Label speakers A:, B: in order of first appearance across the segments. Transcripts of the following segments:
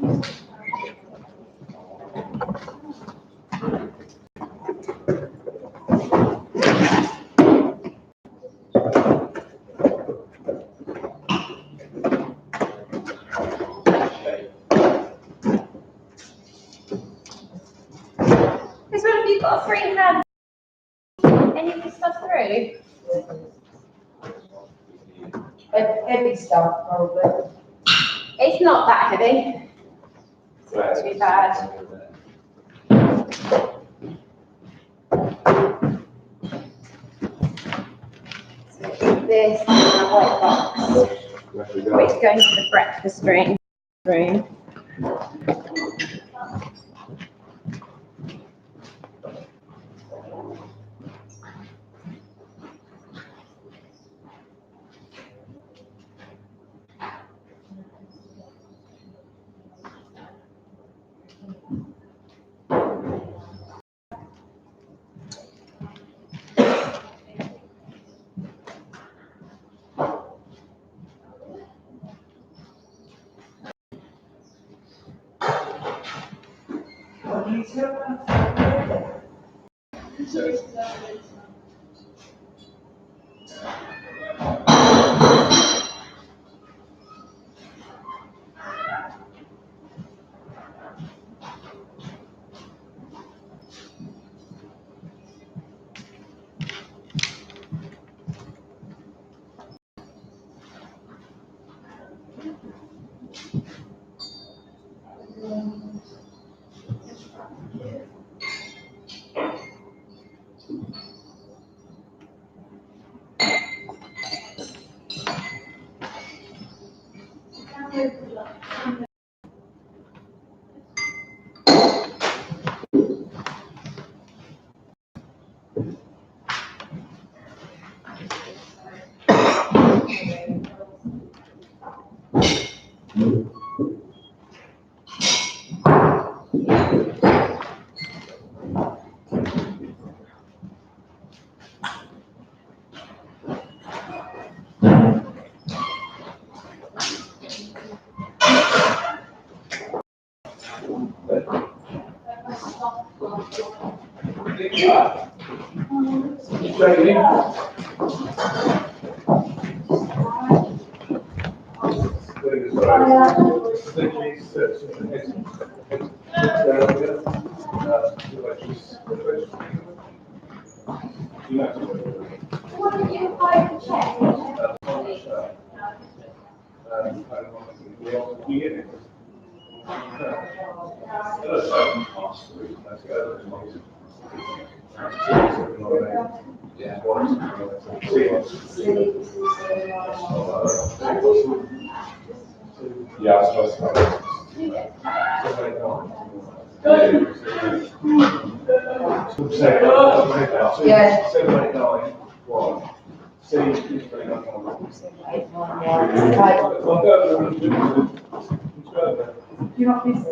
A: Because when have you got a free hand? Any of this stuff through?
B: Heavy stuff, probably.
A: It's not that heavy. It's not too bad. So this is my white box, which goes to the breakfast room.
B: You're not busy?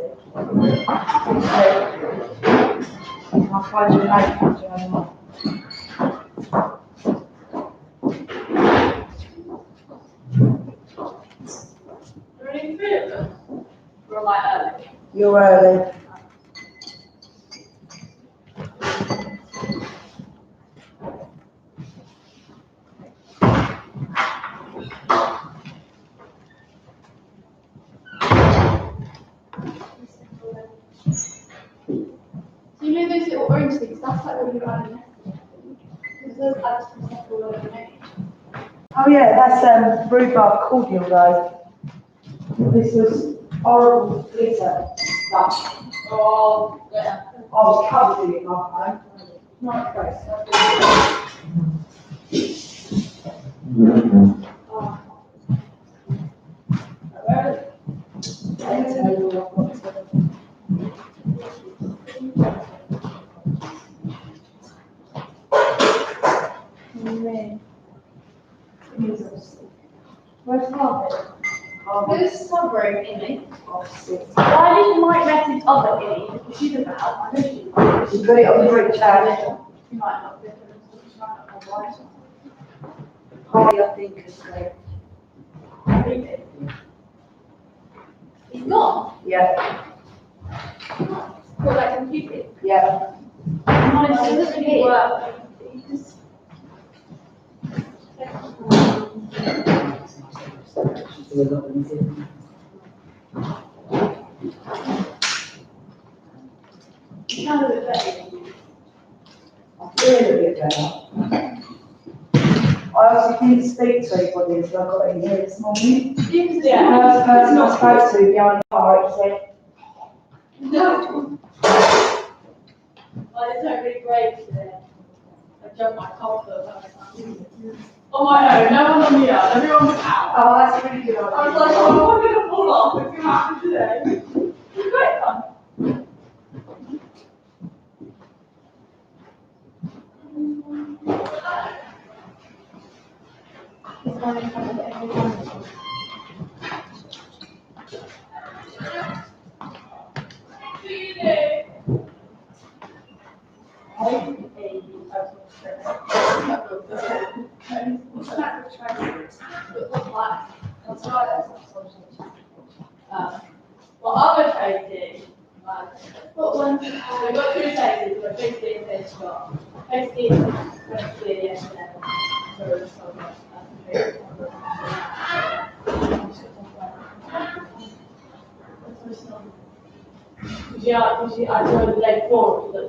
B: I'll find you a night picture anymore. You're early.
A: You know those little orange things? That's like what you got in there. Those ads and stuff all over me.
B: Oh yeah, that's rhubarb cordial though. This was horrible glitter stuff.
A: Oh, yeah.
B: I was covered in it last time. Not gross. Where's Harvey?
A: Who's covering Innie? Why didn't Mike message other Innie? Because she's about. I know she's about.
B: She's got it on the group chat.
A: She might not be. She might not have why.
B: Harvey, I think, is like.
A: It's gone.
B: Yeah.
A: Well, like computed.
B: Yeah.
A: Honestly, it doesn't really work. You just. You sound a bit better.
B: I feel a bit better. I also didn't speak to anybody until I got in here this morning.
A: Yeah.
B: The first person I spoke to behind the car, it said,
A: No. Well, it's not really great today. I jumped my car for the first time. On my own, no one on the other, everyone was out.
B: oh, that's really good.
A: I was like, oh, I'm going to fall off. It's going to happen today. It's great fun. Well, other trades what one? We've got two trades, we've got 50 and 50 got 50 and 20 yesterday. So we're just talking about I joined the day before, the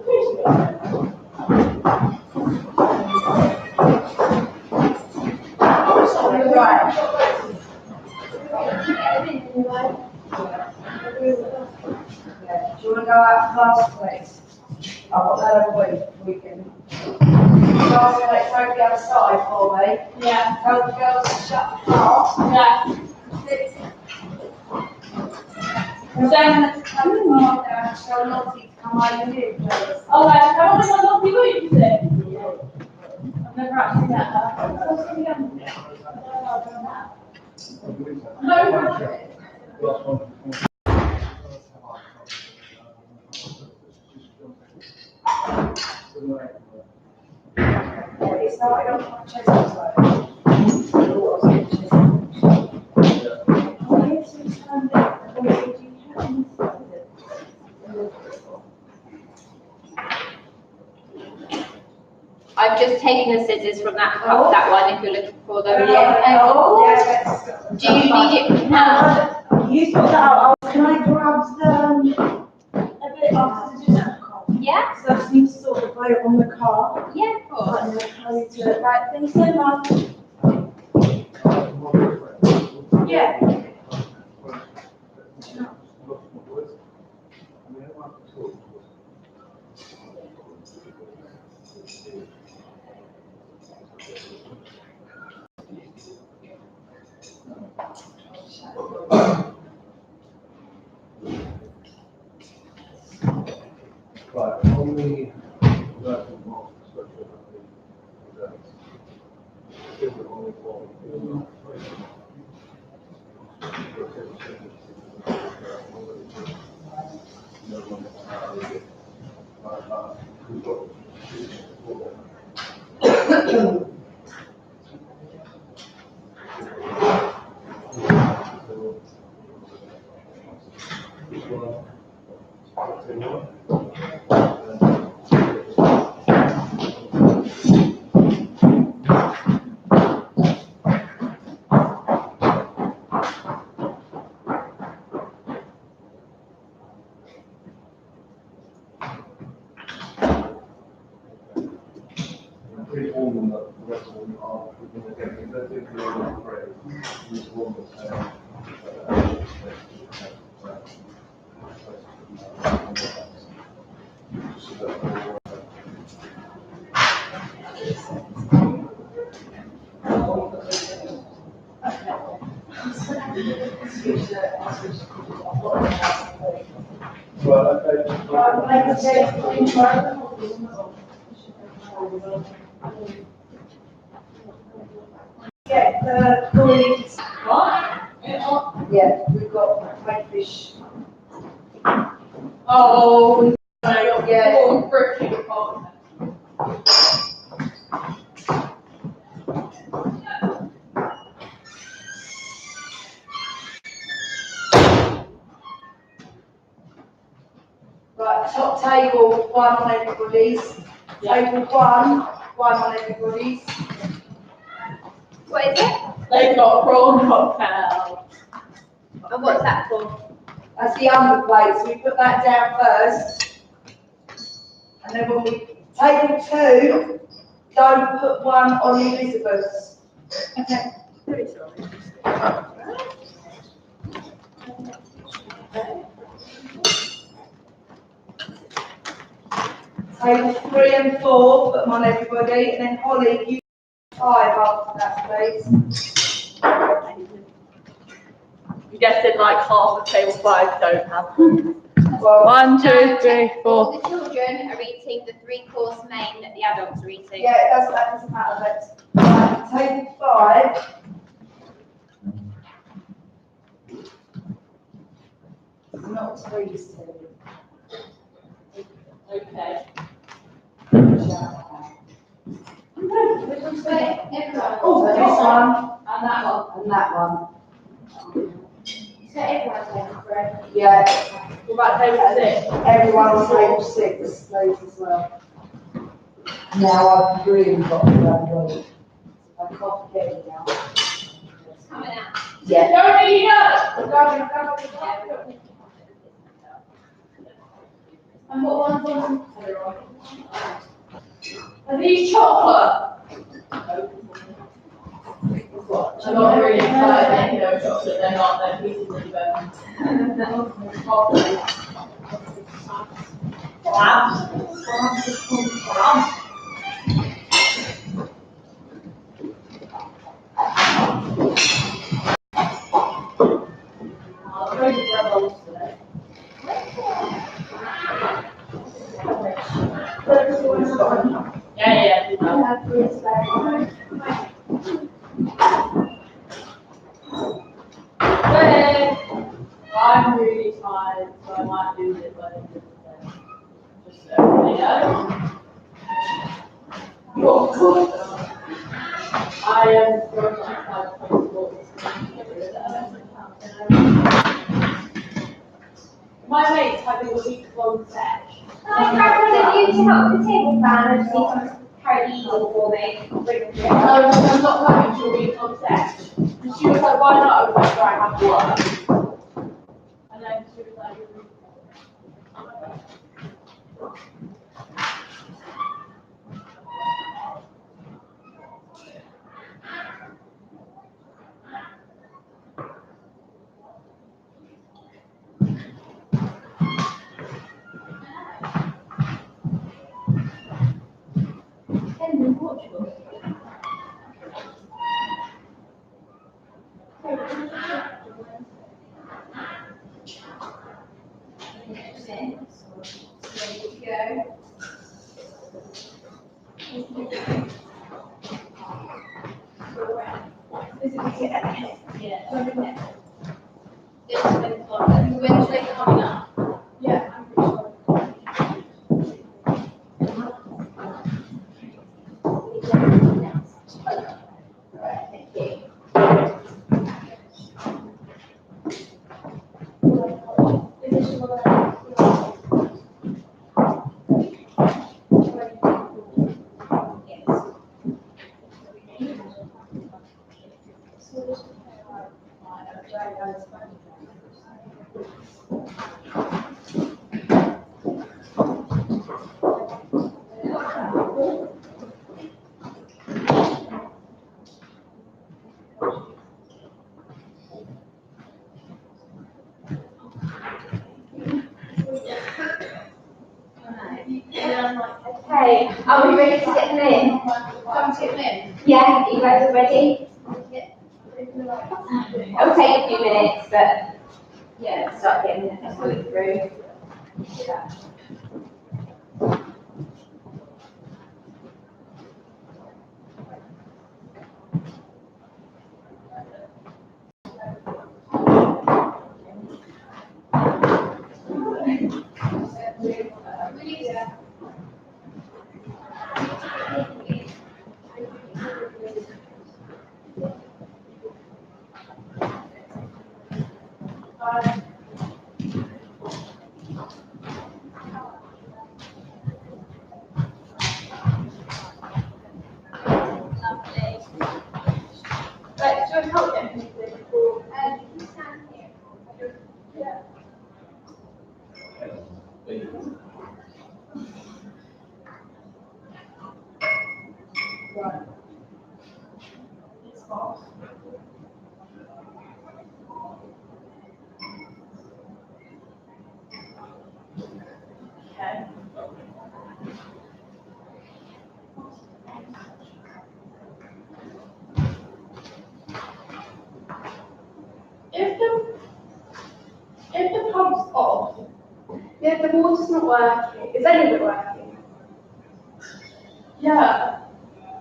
B: Yeah. Do you want to go out last place? I've got that over weekend. Last place, go to the other side for me.
A: Yeah.
B: Tell the girls to shut the car.
A: Yeah.
B: Then come the car down, tell Lottie to come over here, please.
A: Oh, right. How long have you got you today? I've never actually met her. No.
B: It's not, I don't want to chase this way.
C: I've just taken the scissors from that one if you're looking for them. Do you need it now?
B: You sort that out. Can I grab the a bit of scissors?
C: Yeah?
B: So I just need to sort of put it on the car.
C: Yeah, of course.
B: And then I need to, right, thanks so much. Yeah.
D: Right, on the vertical mark structure, pretty warm that the rest of them are going to get they're thinking they're going to pray. This warm
B: Get the colleagues.
A: What?
B: Yeah, we've got whitefish.
A: Oh, no,
B: Yeah.
A: you're freaking cold.
B: Right, top table, one on everybody's. Table one on everybody's.
C: What is it?
A: They've got prawn cocktail.
C: And what's that for?
B: That's the underplate, so we put that down first. And then when we, table two, don't put one on Elizabeth's.
C: Okay.
B: Table three and four, put them on everybody, and then Holly, you 5 after that, please.
A: I'm guessing like half of table 5 don't have them.
B: Well,
A: 1, 2, 3, 4.
C: All the children are eating the 3-course main that the adults are eating.
B: yeah, that doesn't matter, but table 5. Not 3's table.
A: Okay.
B: Oh, this one,
A: And that one.
B: and that one.
C: So everyone's going for it.
B: Yeah,
A: What about table 6?
B: everyone on table 6, please, as well. Now I've really got to go. I can't get it now.
C: Coming out.
B: Yeah.
A: Don't eat it! And what one's on? Are these chocolate? I'm not really excited, you know, chocolate, they're not, they're pieces of them. Yeah. I'm really tired, so I might do this by the end of the day. Just so you know. I am throwing like 5 points. My mate's having a week-long sesh.
C: Can I grab one of you to help with the table fan and see someone carry the easel for me?
A: No, I'm not coming to a week-long sesh. And she was like, why not? I was like, I have work. And then she was like,
C: In Portugal.
A: Wednesday coming up. Yeah, I'm pretty sure.
C: Okay, are we ready to get them in?
A: Come to them in.
C: Yeah, you guys are ready? It'll take a few minutes, but yeah, start getting it through. the water's not working. Is any of it working?
A: Yeah.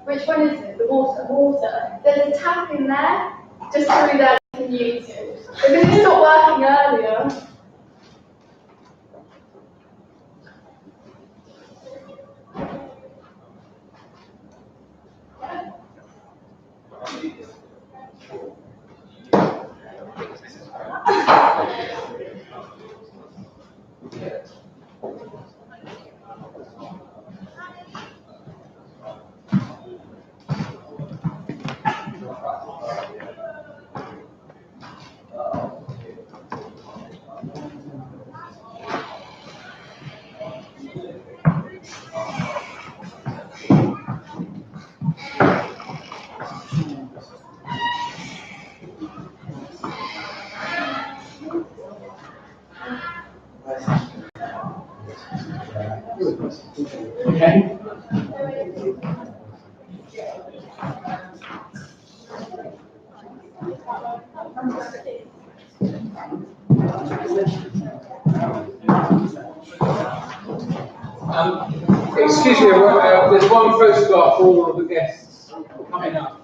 C: Which one is it? The water.
A: Water.
C: There's a tap in there. Just through there you can use it. Because it's not working earlier.
E: Okay. Excuse me, there's one photograph for all of the guests coming up.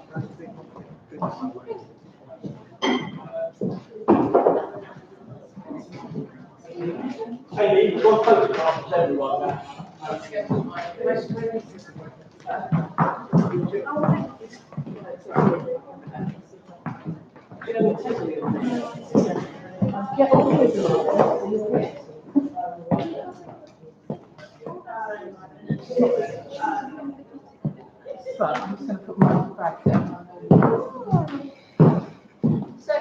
E: Hey, you've got photographs of everyone now.
F: But I'm just going to put my bag down.
C: So,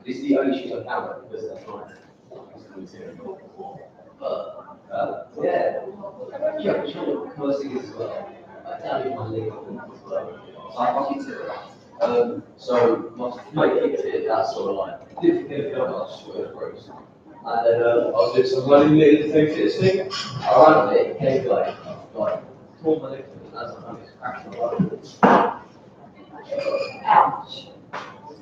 G: This is the only shoes I found because that's mine. But, yeah, sure, most things as well. I tell you my leg as well. So my kicked it, that sort of like, didn't get it, I just swear it froze. And then I was doing some running near the fitness thing. I ran a bit, it came like, tore my leg, and that's a cracked my leg.
B: Ouch.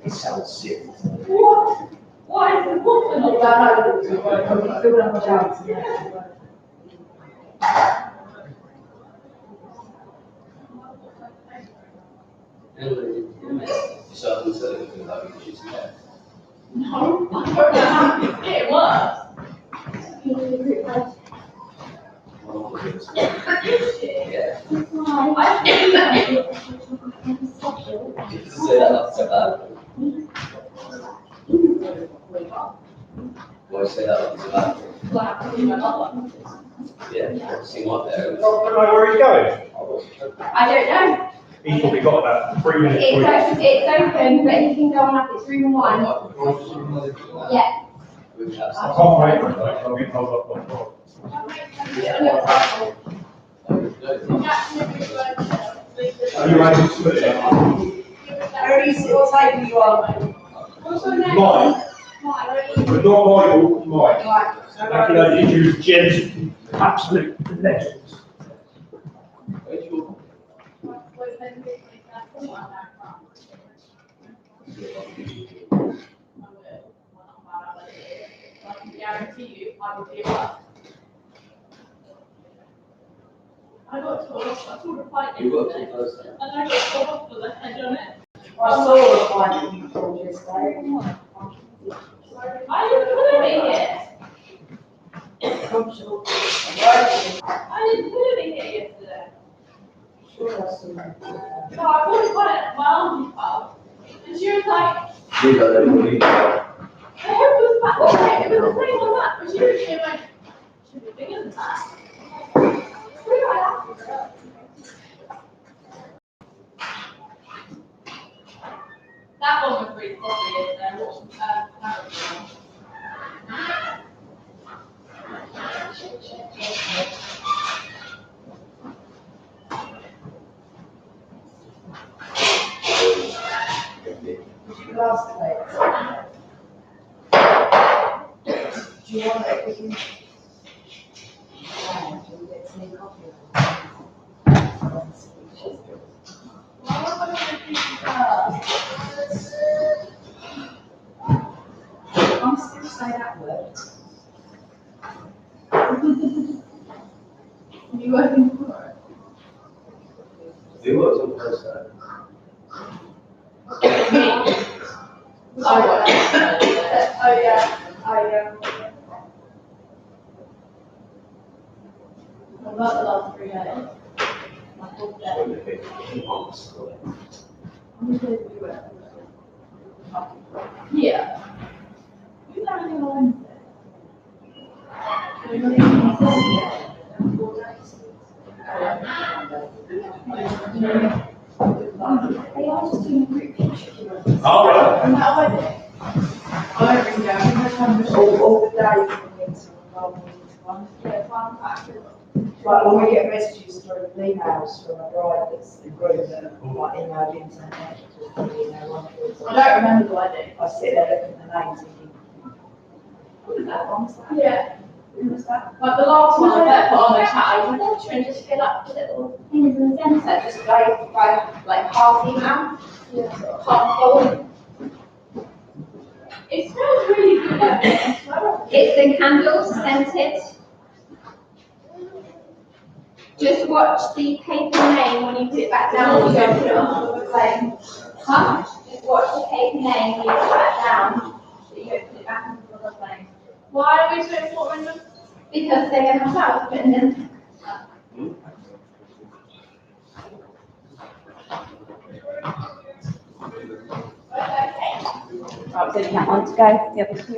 G: It sounds sick.
B: What? Why is the water not down over? I'm still on the chance.
G: So I was telling you about the issues there.
A: No, I don't know how it's getting worse.
G: Yeah.
A: I think that
G: You can say that up to that. Why say that up to that? Yeah, see what there.
E: Oh, don't know where he's going.
C: I don't know.
E: He's probably got about 3 minutes.
C: It's open, but he can go on up. It's room 1. Yeah.
E: I can't wait for it, I'll get told up on top. Are you able to split it?
B: Where is your table you are?
E: Mine. But not Michael, mine.
B: Right.
E: Calculated issues, Jen's absolute legends.
A: I can guarantee you, I will be up. I got told off, I saw the fight
G: You got
A: yesterday,
G: too close there.
A: and I got told off for the head on it.
B: I saw the fight you told yesterday.
A: I didn't put it in here.
B: I'm sure.
A: I didn't put it in here yesterday.
B: Sure, I saw that.
A: So I put it at my auntie pub, and she was like,
G: You got that, you
A: I hope it was back there, it was the same on that, but she was saying like, should be bigger than that. That one was really probably is there,
B: glass plates. Do you want it? We can. I'm still say that word.
C: Are you working for it?
G: Who was on Thursday?
C: I work. Oh yeah,
A: What about the last 3 days? My whole day. How many days do you work? Yeah. You don't have any Wednesday. You're not even on Thursday. 4 days. They are just doing a group picture.
G: All right.
A: And that wedding.
B: I don't really know. I think I can all the days from the one.
A: Yeah, one factor.
B: Like when we get messages through emails from a bride that's the group that are like emailed into her net,
A: I don't remember the wedding.
B: I sit there looking at the names thinking,
A: What was that one?
C: Yeah.
A: Who was that? Like the last one I put on the chat, I was like, oh, trying to just fill up the little things in the centre, just go by like half email,
C: Yeah.
A: sort of half full. It smells really good.
H: It's the candles scented. Just watch the paper name when you put it back down. You don't put it on the flame. Huh? Just watch the paper name when you put it back down. So you don't put it back into the flame.
A: Why are we so important them?
H: Because they're going to start putting them.
F: Right, so you can't want to go, the other two.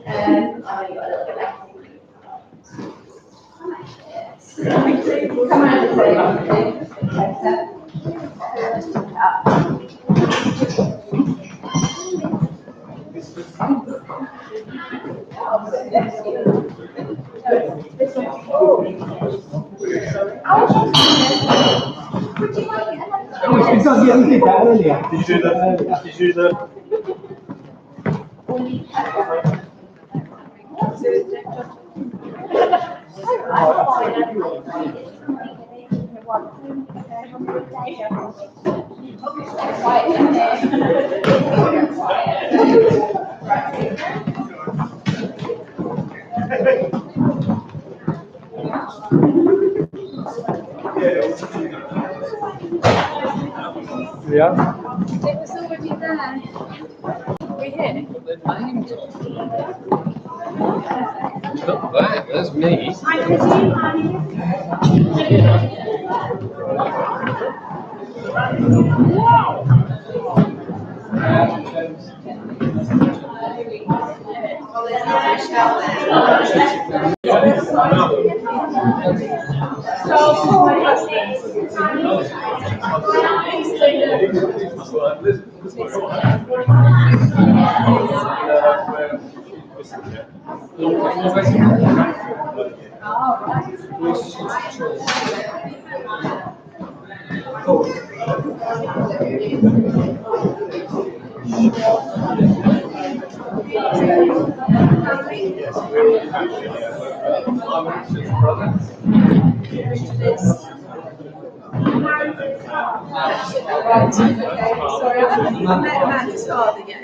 A: I've only got a little bit left.
H: Come on,
E: Yeah, we did that earlier.
D: Did you do the? Yeah.
H: It was already there.
F: We here?
E: Not bad, that's me.
F: Sorry, I haven't even met Amanda's father yet.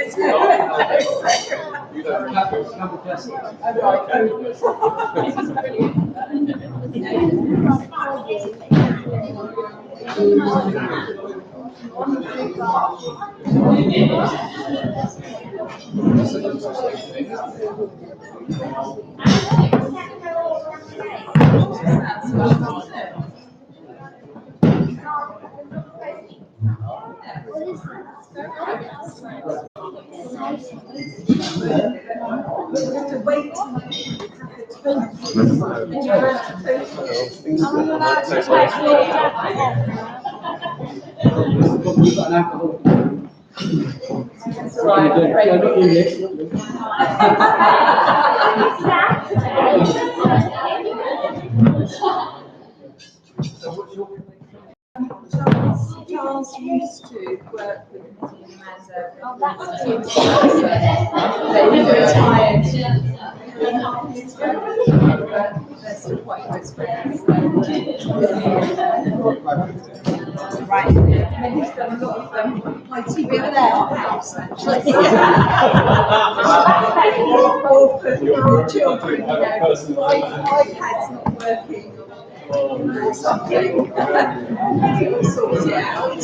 F: was used to work with Medhi as a.
H: Oh, that's cute.
F: They were retired. But they're still quite close friends. Right. Medhi's done a lot of IT over there, our house actually. Orphan for all children, you know, iPad's not working. Or something. We'll sort it out.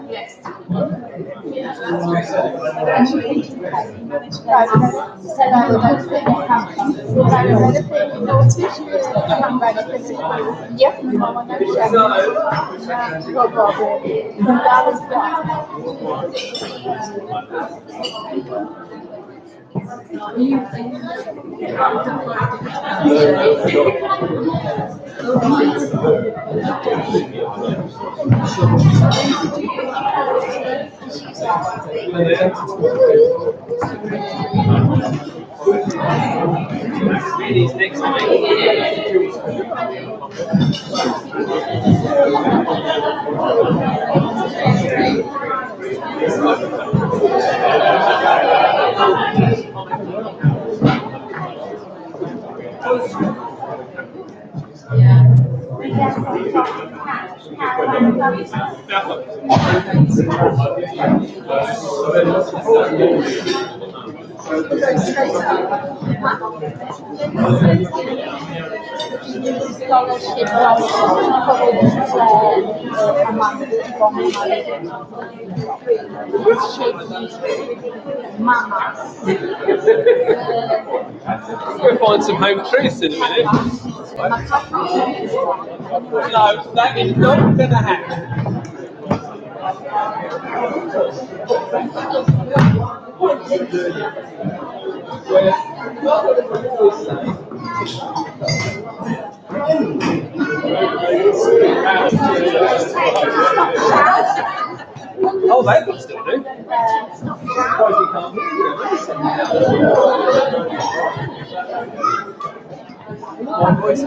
F: Yes.
E: We'll find some home truths in a minute. No, that is not going to happen. Oh, they can still do. My voice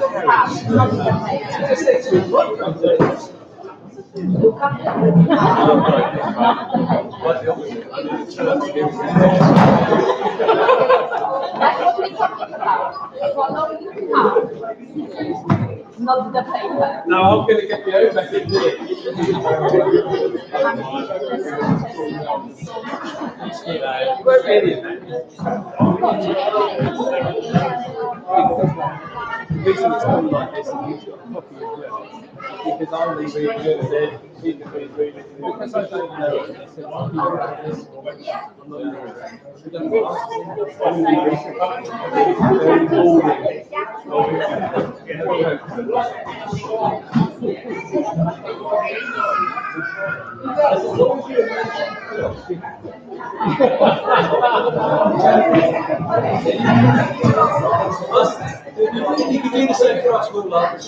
F: That's what we're talking about. Following the path, not the paper.
E: No, I'm going to get the O back in here. You won't be any of that. The reason it's all like this is you've got a copy as well. Because I'll leave it good and then he can read it. Because I don't know it, I said, I'll do this or I'm not doing that. We don't very boring. You can do the same for us, we'll laugh.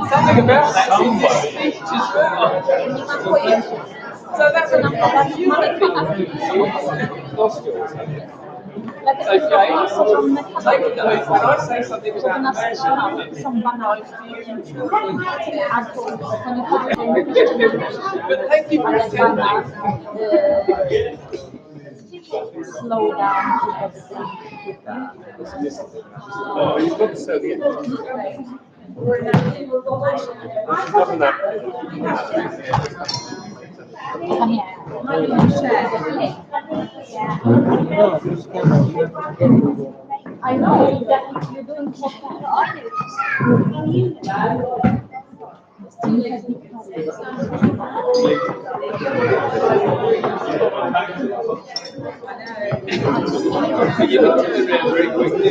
E: Something about that in this speech as well. So that's a okay. When I say something about management, but thank you for attending.
F: Slow down.
E: Oh, you've got to say the end. Other than that.
F: I know that you're doing
E: You can turn around very quickly.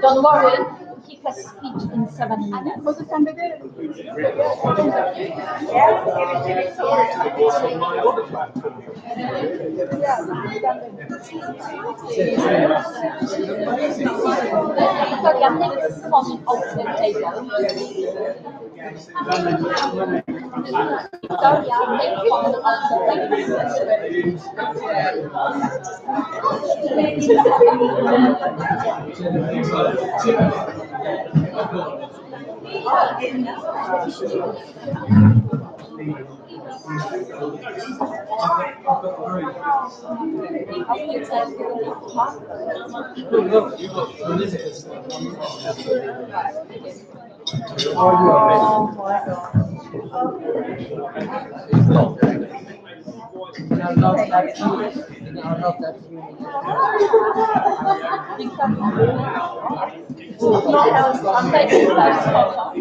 I: Don't worry, keep a speech in 7 minutes. Victoria, take this phone off the table. Victoria, take phone off the I'm taking first photo.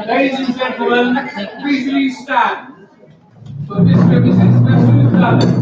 J: Ladies and gentlemen, please stand for this represents special talent.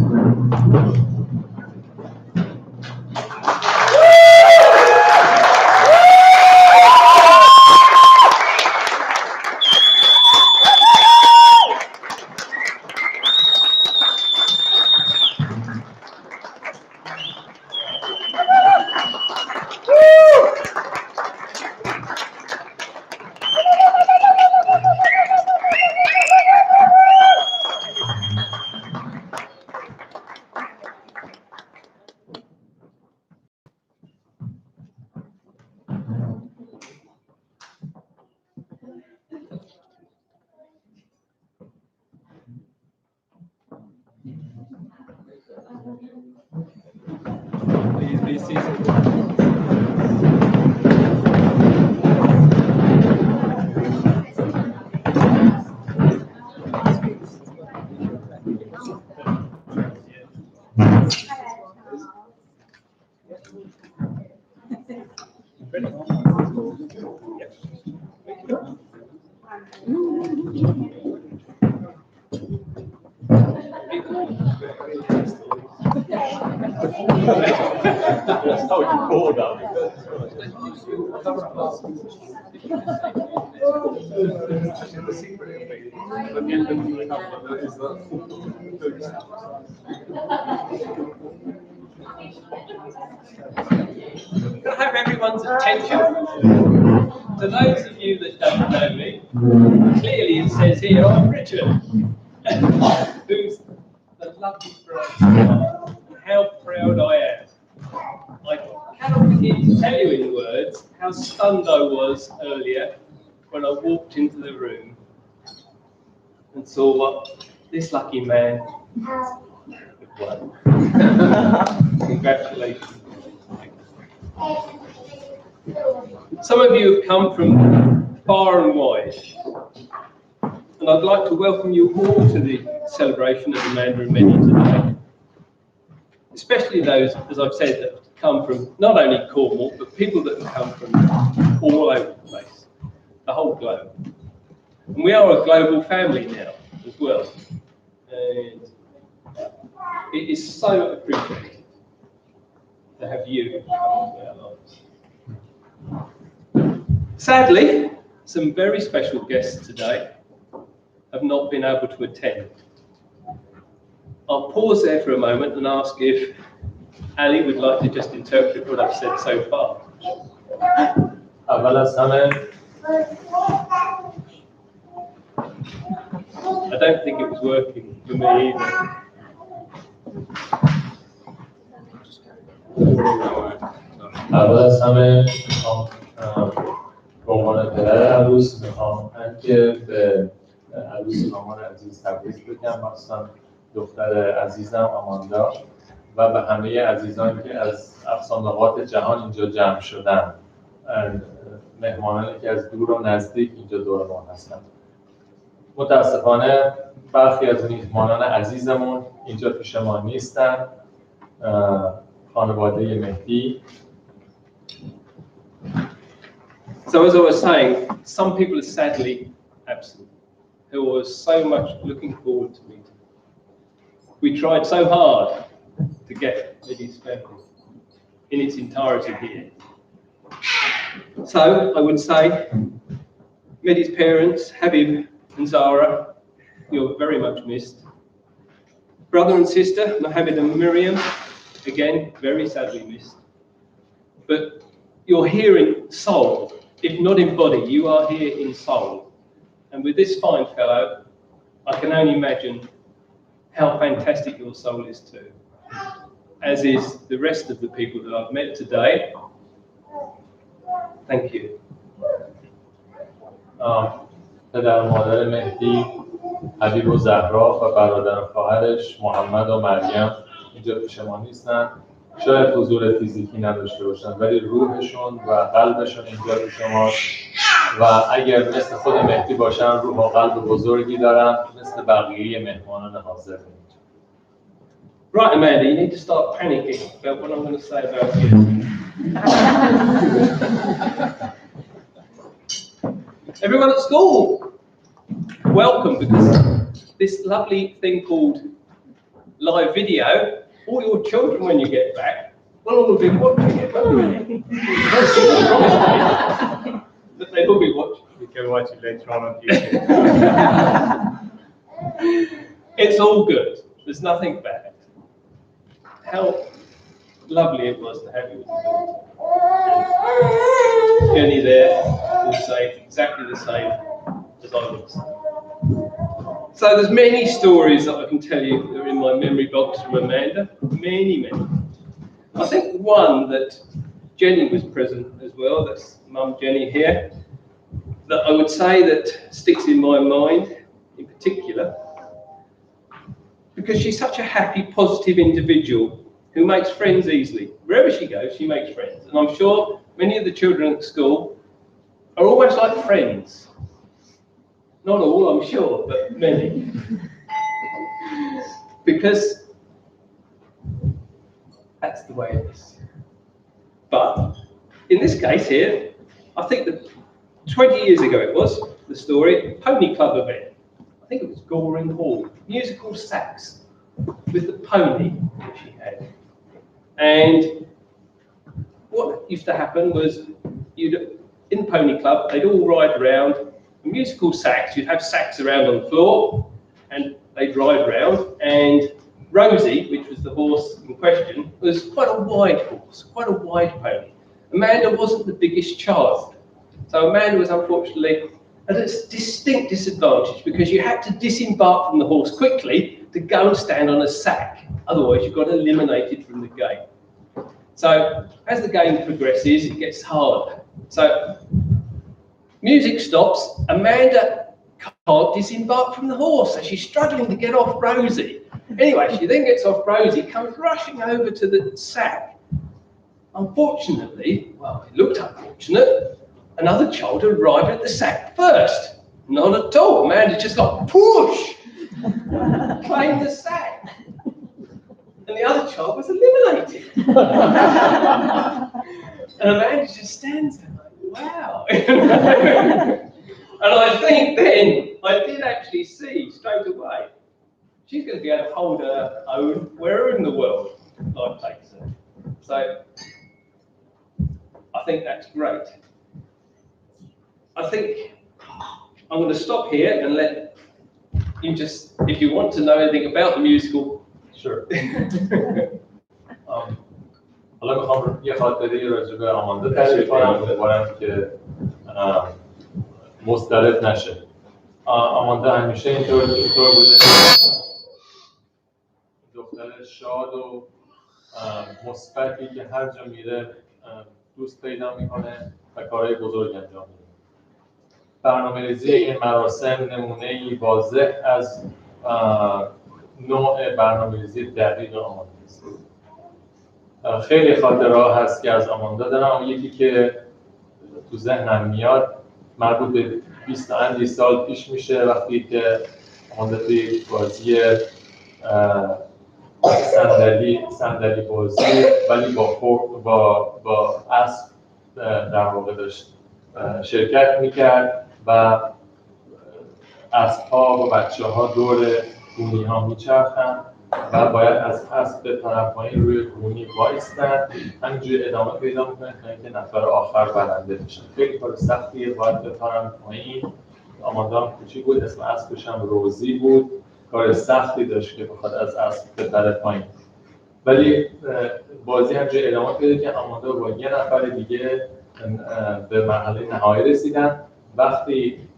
E: Please be seated.
J: Can I have everyone's attention? To those of you that don't know me, clearly it says here I'm Richard, who's the lucky bride. How proud I am. I cannot begin to tell you in words how stunned I was earlier when I walked into the room and saw what this lucky man had won. Congratulations. Some of you have come from far and wide, and I'd like to welcome you all to the celebration of Amanda and Medhi today. Especially those, as I've said, that come from not only Cornwall, but people that have come from all over the place, the whole globe. And we are a global family now as well. And it is so appreciated to have you come into our lives. Sadly, some very special guests today have not been able to attend. I'll pause there for a moment and ask if Ali would like to just interpret what I've said so far. I don't think it was working for me either.
K: اول از همه میخوام به عنوان پدر عروس میخوام که به عروس مامان عزیز تبریک بگم، مخصوصا دختر عزیزم آماندا و به همه عزیزان که از اقصا نقاط جهان اینجا جمع شدن، مهمانانی که از دور و نزدیک اینجا دور ما هستن. متاسفانه برخی از میهمانان عزیزمون اینجا پیش ما نیستن. خانواده مهدی.
J: So as I was saying, some people are sadly absent, who was so much looking forward to meeting. We tried so hard to get Medhi's family in its entirety here. So I would say, Medhi's parents, Habib and Zara, you're very much missed. Brother and sister, Mohammed and Miriam, again, very sadly missed. But you're here in soul, if not in body, you are here in soul. And with this fine fellow, I can only imagine how fantastic your soul is too, as is the rest of the people that I've met today. Thank you.
K: پدر و مادر مهدی، حبیب و زهرا و برادر و خواهرش محمد و مریم اینجا پیش ما نیستن. شاید حضور فیزیکی نداشته باشن ولی روحشون و قلبشون اینجا پیش ماست و اگر مثل خود مهدی باشن روح و قلب بزرگی دارن مثل بقیه مهمانان حاضر اینجا.
J: Right, Amanda, you need to start panicking about what I'm going to say about you. Everyone at school, welcome, because this lovely thing called live video, all your children when you get back, will all be watching it, won't they? But they will be watching.
E: You can watch it later on YouTube.
J: It's all good. There's nothing bad. How lovely it was to have you with the Jenny there will say exactly the same as I would say. So there's many stories that I can tell you that are in my memory box from Amanda. Many. I think one that Jenny was present as well, that's Mum Jenny here, that I would say that sticks in my mind in particular, because she's such a happy, positive individual who makes friends easily. Wherever she goes, she makes friends. And I'm sure many of the children at school are almost like friends. Not all, I'm sure, but many. Because that's the way it is. But in this case here, I think that 20 years ago it was, the story, Pony Club event. I think it was Goring Hall, musical sax with the pony that she had. And what used to happen was, in Pony Club, they'd all ride around a musical sax. You'd have sax around on the floor, and they'd ride around. And Rosie, which was the horse in question, was quite a wide horse, quite a wide pony. Amanda wasn't the biggest child. So Amanda was unfortunately at a distinct disadvantage because you had to disembark from the horse quickly to go and stand on a sack. Otherwise, you got eliminated from the game. So as the game progresses, it gets harder. So music stops. Amanda can't disembark from the horse, so she's struggling to get off Rosie. Anyway, she then gets off Rosie, comes rushing over to the sack. Unfortunately, well, it looked unfortunate, another child arrived at the sack first. Not at all. Amanda just got push, claimed the sack. And the other child was eliminated. And Amanda just stands there like, wow. And I think then, I did actually see straight away, she's going to be able to hold her own wherever in the world life takes her. So, I think that's great. I think I'm going to stop here and let you just, if you want to know anything about the musical.
K: Sure. حالا میخوام یه خاطری راجع به آماندا تعریف کنم، امیدوارم که مضطرب نشه. آماندا همیشه اینطور بوده، دختر شاد و مثبتی که هر جا میره دوست پیدا میکنه و کارهای بزرگ انجام میده. برنامه‌ریزی این مراسم نمونه‌ای واضح از نوع برنامه‌ریزی دقیق آماندا است. خیلی خاطرها هست که از آماندا دارم. یکی که تو ذهنم میاد مربوط به 20 اندی سال پیش میشه، وقتی که آماندا توی یک بازی صندلی بازی ولی با اسب در واقع داشت شرکت میکرد و اسب‌ها و بچه‌ها دور گونی‌ها میچرخن و باید از اسب بپرن پایین، روی گونی وایستن، همینجوری ادامه پیدا میکنن تا اینکه نفر آخر برنده میشن. خیلی کار سختیه، باید بپرن پایین. آماندا هم کوچیک بود، اسم اسبش هم روزی بود، کار سختی داشت که بخواد از اسب بپره پایین. ولی بازی همجوری ادامه پیدا که آماندا با یه نفر دیگه به مرحله نهایی رسیدن. وقتی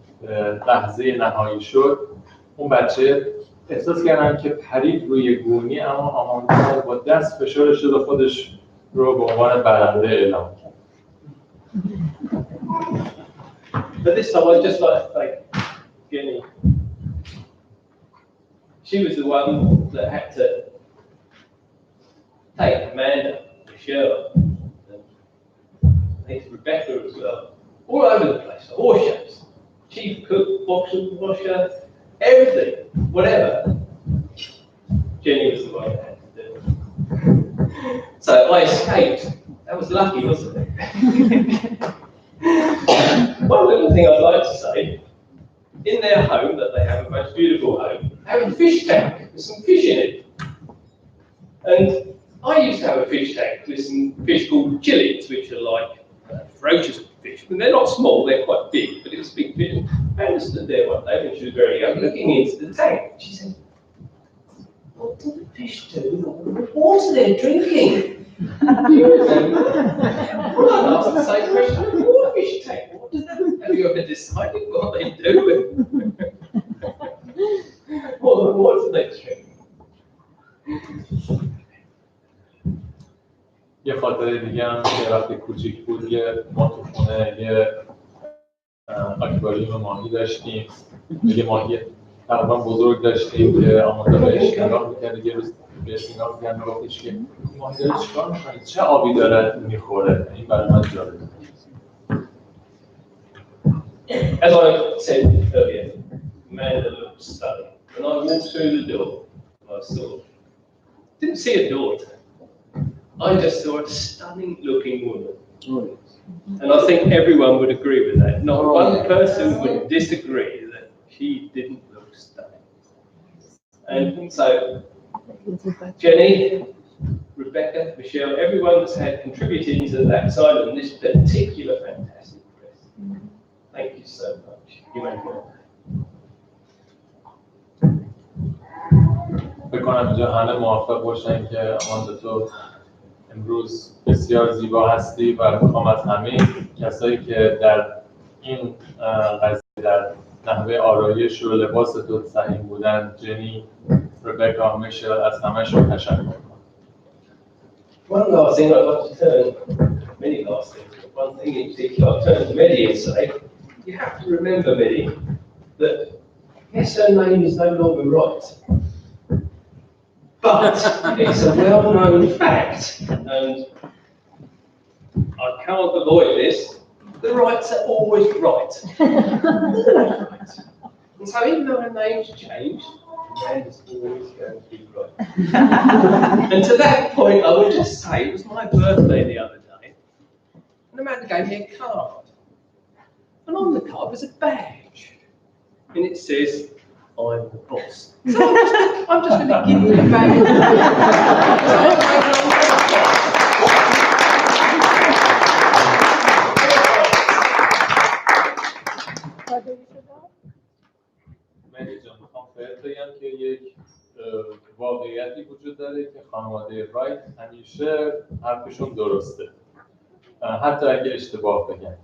K: لحظه نهایی شد، اون بچه احساس کردن که پرید روی گونی، اما آماندا با دست فشارش داد و خودش رو به عنوان برنده اعلام کرد.
J: But this time I just like Jenny. She was the one that had to take Amanda, Michelle, and I think Rebecca as well, all over the place, all shapes. Chief cook, boxer, washer, everything, whatever. Jenny was the one that had to do it. So I escaped. That was lucky, wasn't it? One little thing I'd like to say, in their home, that they have a most beautiful home, they have a fish tank with some fish in it. And I used to have a fish tank with some fish called chilids, which are like ferocious fish. And they're not small, they're quite big, but it was big fish. I stood there one day when she was very young, looking into the tank. She said, "What do the fish do with all the water they're drinking?" Do you remember? Well, I asked the same question. What fish tank? What does that? Have you ever decided what they do with all the water they drink?
K: یه خاطره دیگه هم که وقتی کوچیک بود که ما تو خونه یه آکواریوم ماهی داشتیم، یه ماهی تقریبا بزرگ داشتیم که آماندا بهش نگاه می‌کرد. یه روز بهش نگاه می‌کرد و گفتش که این ماهی داره چیکار می‌کنه؟ چه آبی داره می‌خوره؟ این برای من جالبه.
J: As I said earlier, Amanda looked stunning. When I walked through the door, I didn't see a daughter. I just saw a stunning looking woman. And I think everyone would agree with that. Not one person would disagree that she didn't look stunning. And so, Jenny, Rebecca, Michelle, everyone that's had contributed to that side of this particular fantastic dress. Thank you so much. You made it.
K: فکر کنم اینجا همه موافق باشن که آماندا تو امروز بسیار زیبا هستی و میخوام از همه کسایی که در این قضیه در نحوه آرایش و لباس تو سهیم بودن، جنی، ربکا، میشل، از همه‌شون تشکر کنم.
J: One last thing I'd like to turn, many last things, but one thing in particular I'll turn to Medhi and say, you have to remember, Medhi, that yes, her name is no longer right. But it's a well-known fact, and I can't avoid this, the rights are always right. Always right. And so even though her name's changed, the man is always going to be right. And to that point, I will just say, it was my birthday the other day, and the man gave me a card. And on the card was a badge, and it says, I'm the boss. So I'm just going to give you the badge.
K: مهدی جان، میخوام بهت بگم که یک واقعیتی وجود داره که خانواده رایت همیشه حرفشون درسته، حتی اگه اشتباه بگن.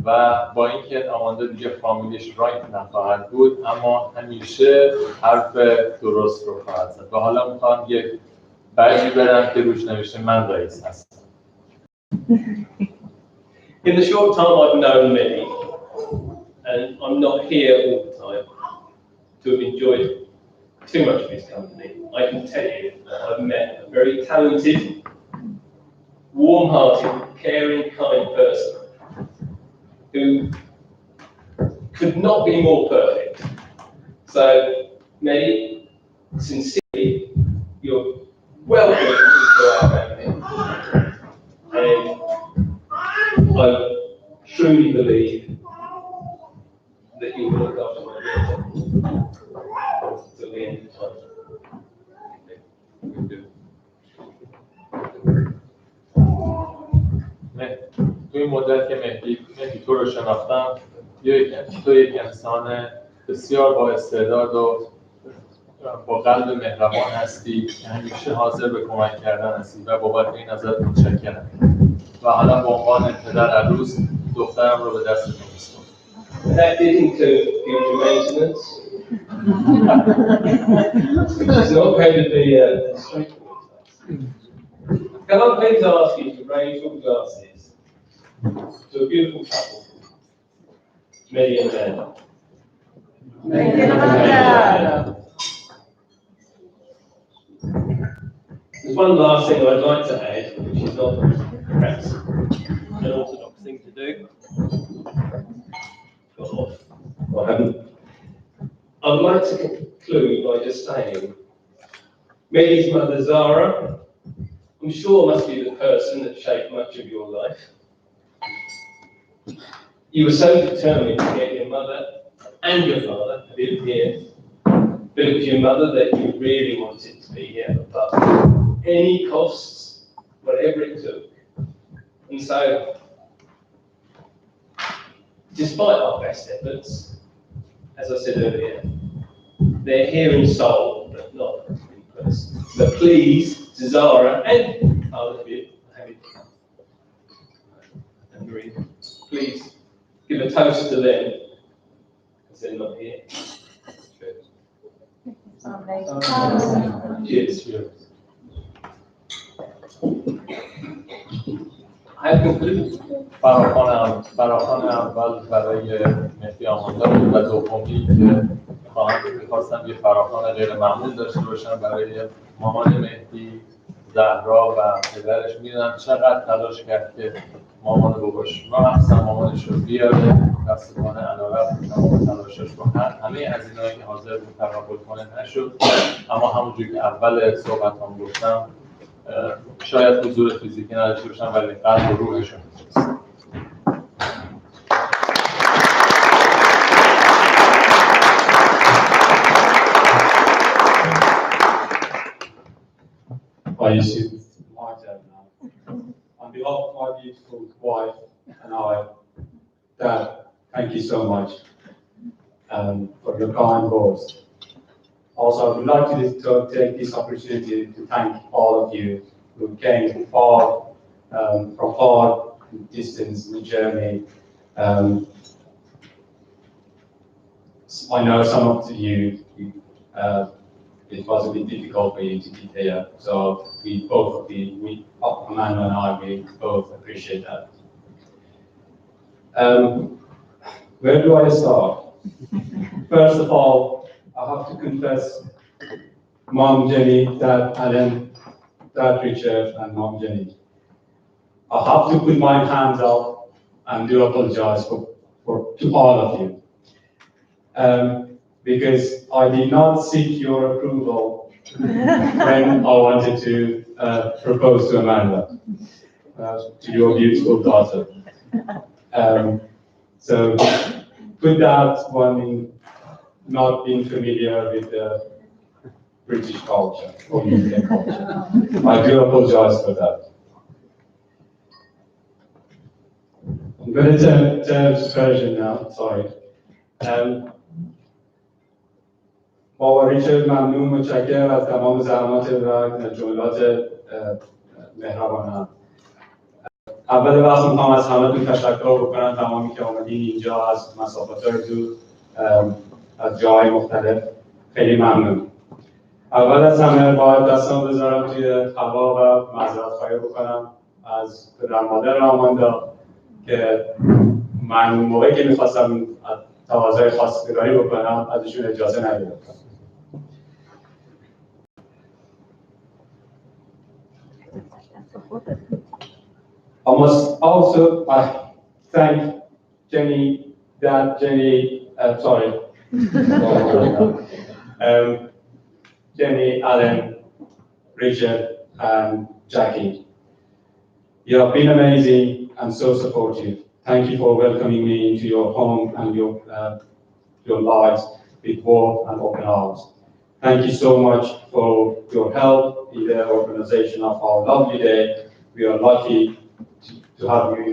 K: و با اینکه آماندا دیگه فامیلیش رایت نخواهد بود اما همیشه حرف درست رو خواهد زد و حالا میخوام یک بجی برم که روش نوشته من رئیس هستم.
J: In the short time I've known Medhi, and I'm not here all the time to have enjoyed too much of his company, I can tell you that I've met a very talented, warm-hearted, caring, kind person who could not be more perfect. So, Medhi, sincerely, you're welcome to our family. And I truly believe that you will look after my daughter till the end of time.
K: تو این مدت که مهدی تو رو شناختم تو یک انسان بسیار با استعداد و با قلب مهربان هستی که همیشه حاضر به کمک کردن هستی و بابت این ازت متشکرم و حالا به عنوان پدر عروس دخترم رو به دست تو میسپارم.
J: That did include future maintenance, which is not going to be a straightforward task. Can I please ask you to raise your glasses to a beautiful couple, Medhi and Amanda. There's one last thing I'd like to add, which is not perhaps an orthodox thing to do. I haven't. I would like to conclude by just saying, Medhi's mother Zara, I'm sure must be the person that shaped much of your life. You were so determined to get your mother and your father to live here, but it was your mother that you really wanted to be here, but any costs, whatever it took. And so, despite our best efforts, as I said earlier, they're here in soul, but not in person. But please, to Zara and all of you, and Marie, please give a toast to them, because they're not here. Cheers. I have concluded.
K: فراخوان اول برای مهدی آماندا بود و دومی که میخواستم یه فراخوان غیر معمول داشته باشم برای مامان مهدی زهرا و پدرش. میدونم چقدر تلاش کرد که مامان باباش مامانش رو بیاره، متاسفانه علیرغم تمام تلاشش رو همه هزینه‌هایی که حاضر بود تقبل کنه نشد. اما همونجوری که اول صحبتام گفتم شاید حضور فیزیکی نداشته باشم ولی قلب و روحشون هست.
L: I issued my turn now. On behalf of my beautiful wife and I, Dad, thank you so much for your kind words. Also, I would like to take this opportunity to thank all of you who came from far distance in the journey. I know some of you, it was a bit difficult for you to get here, so Amanda and I, we both appreciate that. Where do I start? First of all, I have to confess, Mom Jenny, Dad Alan, Dad Richard, and Mom Jenny. I have to put my hands up and do apologize to all of you. Because I did not seek your approval when I wanted to propose to Amanda, to your beautiful daughter. So put that one in not being familiar with the British culture or UK culture. I do apologize for that. I'm going to turn to Persian now, sorry. بابا ریچارد ممنون متشکرم از تمام زحمات و جملات مهربانم. اول وقت میخوام از همتون تشکر بکنم تمامی که آمدین اینجا از مسافت دور از جاهای مختلف. خیلی ممنون. اول از همه باید دستم بذارم توی هوا و معذرت خواهی بکنم از پدر مادر آماندا که من موقعی که میخواستم تقاضای خواستگاری بکنم ازشون اجازه نگرفتم. I must also thank Jenny, Dad, Jenny, Jenny, Alan, Richard, and Jackie. You have been amazing and so supportive. Thank you for welcoming me into your home and your lives with warmth and open arms. Thank you so much for your help in the organization of our lovely day. We are lucky to have you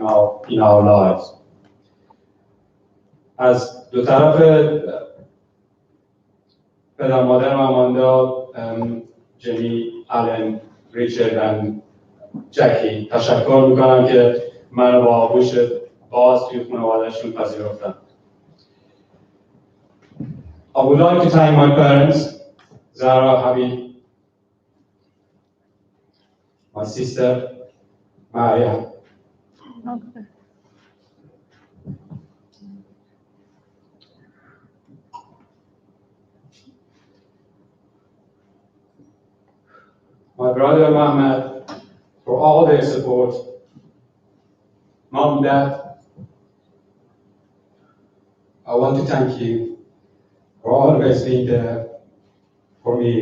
L: in our lives. از دو طرف پدر مادر آماندا، جنی، آلن، ریچارد و جکی تشکر میکنم که منو با آغوش باز توی خانواده‌شون پذیرفتن. I would like to thank my parents, Zara, Habib, my sister, Maria. My brother Mohammed, for all their support. Mom, Dad, I want to thank you for always being there for me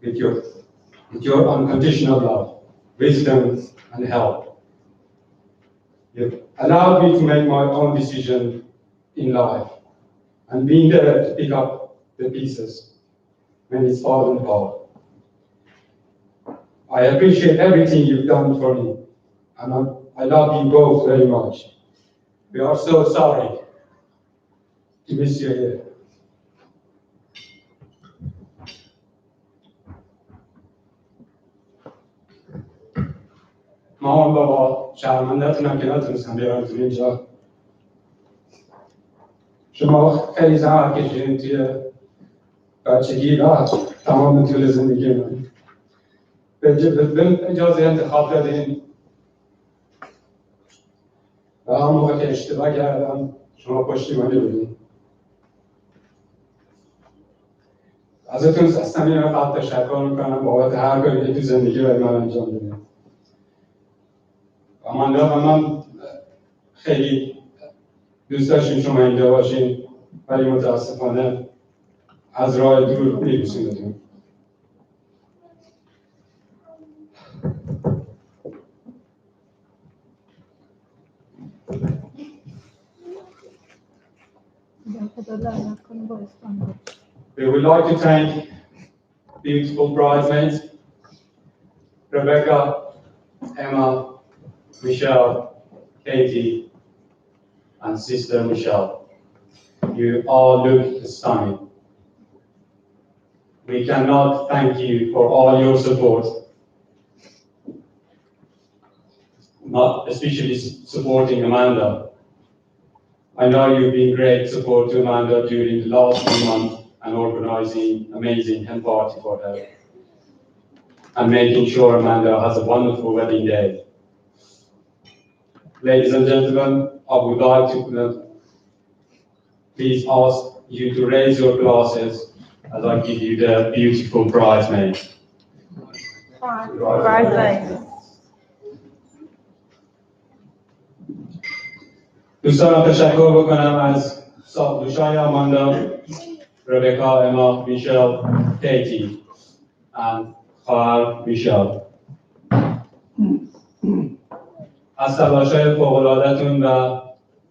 L: with your unconditional love, wisdom, and help. You've allowed me to make my own decision in life and being there to pick up the pieces when it's fallen apart. I appreciate everything you've done for me, and I love you both very much. We are so sorry to miss you here. مامان بابا شرمنده‌تونم که نتونستم بیارمتون اینجا. شما خیلی زحمت کشیدین توی بچگی و تمام طول زندگی من. به اجازه انتخاب دادین و هم موقع که اشتباه کردم شما پشتیبانی بدین. ازتون از صمیم قلب تشکر میکنم بابت هر کاری که تو زندگی برای من انجام دادین. آماندا و من خیلی دوست داشتیم شما اینجا باشین ولی متاسفانه از راه دور می‌رسوندتون. We would like to thank beautiful bridesmaids, Rebecca, Emma, Michelle, Katie, and sister Michelle. You all look stunning. We cannot thank you for all your support, not especially supporting Amanda. I know you've been great support to Amanda during the last few months and organizing amazing hen party for her and making sure Amanda has a wonderful wedding day. Ladies and gentlemen, I would like to please ask you to raise your glasses as I give you the beautiful bridesmaids.
B: Bridesmaids.
L: دوستان تشکر بکنم از ساقدوشای آماندا، ربکا، اما، میشل، کیتی و خواهر میشل. از تلاش‌های فوق‌العاده‌تون و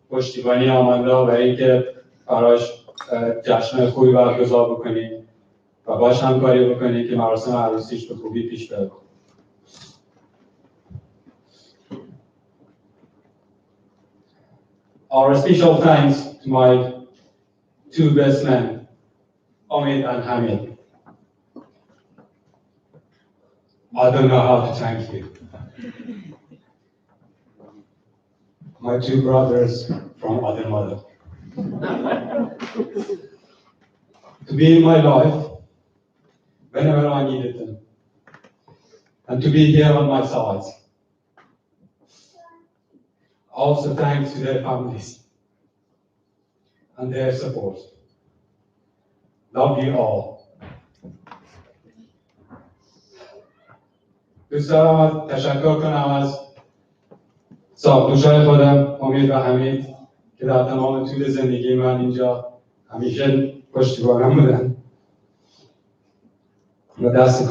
L: پشتیبانی آماندا و اینکه براش جشن خوبی برگزار بکنید و باش همکاری بکنید که مراسم عروسیش به خوبی پیش بره. Our special thanks to my two best men, Omid and Hamid. I don't know how to thank you. my two brothers from other mother. To be in my life whenever I needed them, and to be here on my side. Also thanks to their families and their support. Love you all. دوست دارم تشکر کنم از ساقدوشای خودم، امید و حمید، که در تمام طول زندگی من اینجا همیشه پشتیبانم بودن و دست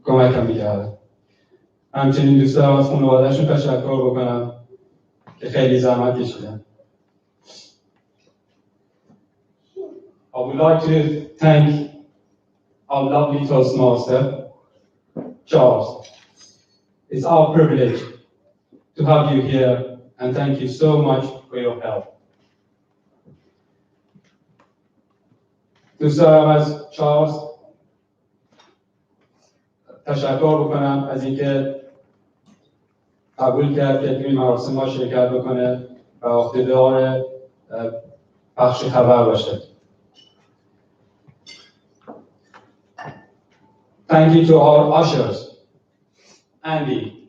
L: کمکم می‌کردن. همچنین دوست دارم از خانواده‌شون تشکر بکنم که خیلی زحمت کشیدن. I would like to thank our lovely Toastmaster, Charles. It's our privilege to have you here, and thank you so much for your help. دوست دارم از چارلز تشکر بکنم از اینکه قبول کرد که توی مراسم ما شرکت بکنه و عهده‌دار پخش خبر باشه. Thank you to our ushers, Andy,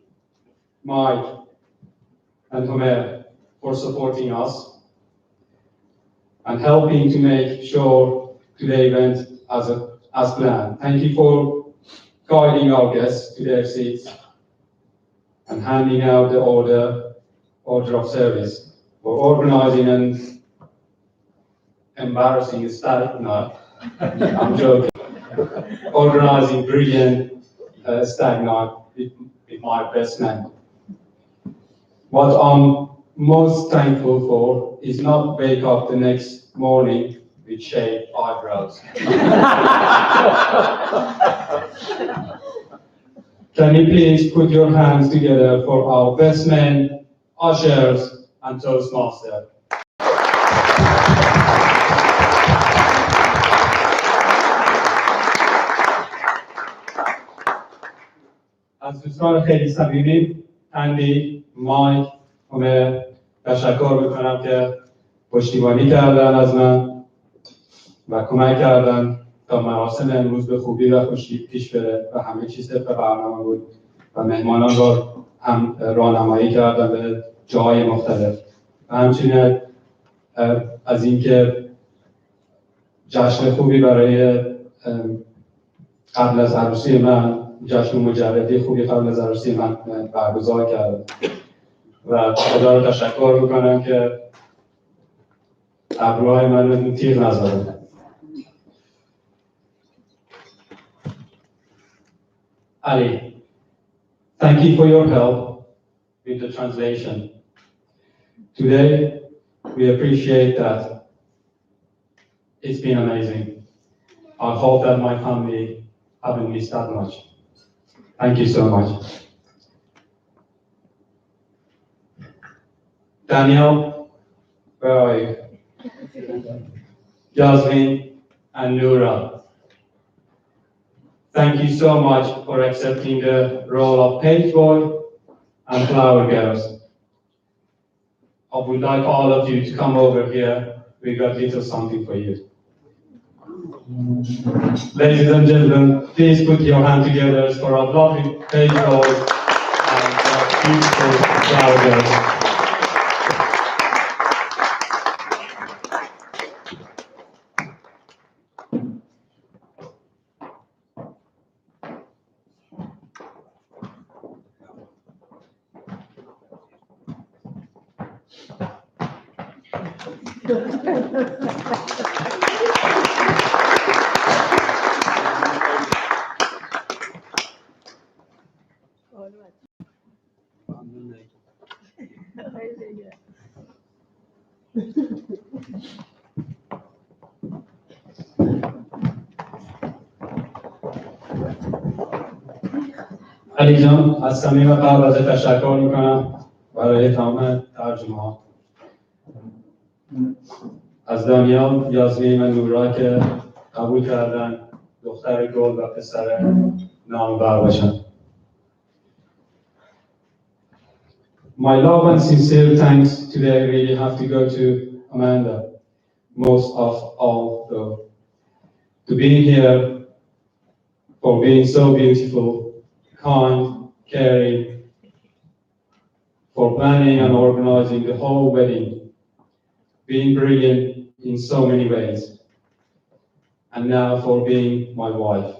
L: Mike, and Homer, for supporting us and helping to make sure today went as planned. Thank you for guiding our guests to their seats and handing out the order of service, for organizing an embarrassing stag night. I'm joking. Organizing brilliant stag night with my best man. What I'm most thankful for is not wake up the next morning with shaved eyebrows. Can you please put your hands together for our best men, ushers, and Toastmaster? از دوستان خیلی صمیمی، اندی، مایک، همه تشکر میکنم که پشتیبانی کردن از من و کمک کردن تا مراسم امروز به خوبی و خوشی پیش بره و همه چیز طبق برنامه بود و مهمانان رو هم راهنمایی کردن به جاهای مختلف و همچنین از اینکه جشن خوبی برای قبل از عروسی من، جشن مجردی خوبی قبل از عروسی من برگزار کردم و خدا رو تشکر میکنم که ابروهای من رو تیغ نذارم. Ali, thank you for your help with the translation. Today, we appreciate that. It's been amazing. I hope that my family haven't missed that much. Thank you so much. Daniel, where are you? Jasmine and Noura, thank you so much for accepting the role of page boy and flower girls. I would like all of you to come over here. We got little something for you. Ladies and gentlemen, please put your hand together for our lovely page boys and beautiful flower girls. علی جان، از صمیم قلب ازت تشکر میکنم برای تمام ترجمه ها. از دانیال، یاسمین و نورا که قبول کردن دختر گل و پسر نامور باشن. My love and sincere thanks today really have to go to Amanda, most of all though, to being here, for being so beautiful, kind, caring, for planning and organizing the whole wedding, being brilliant in so many ways, and now for being my wife.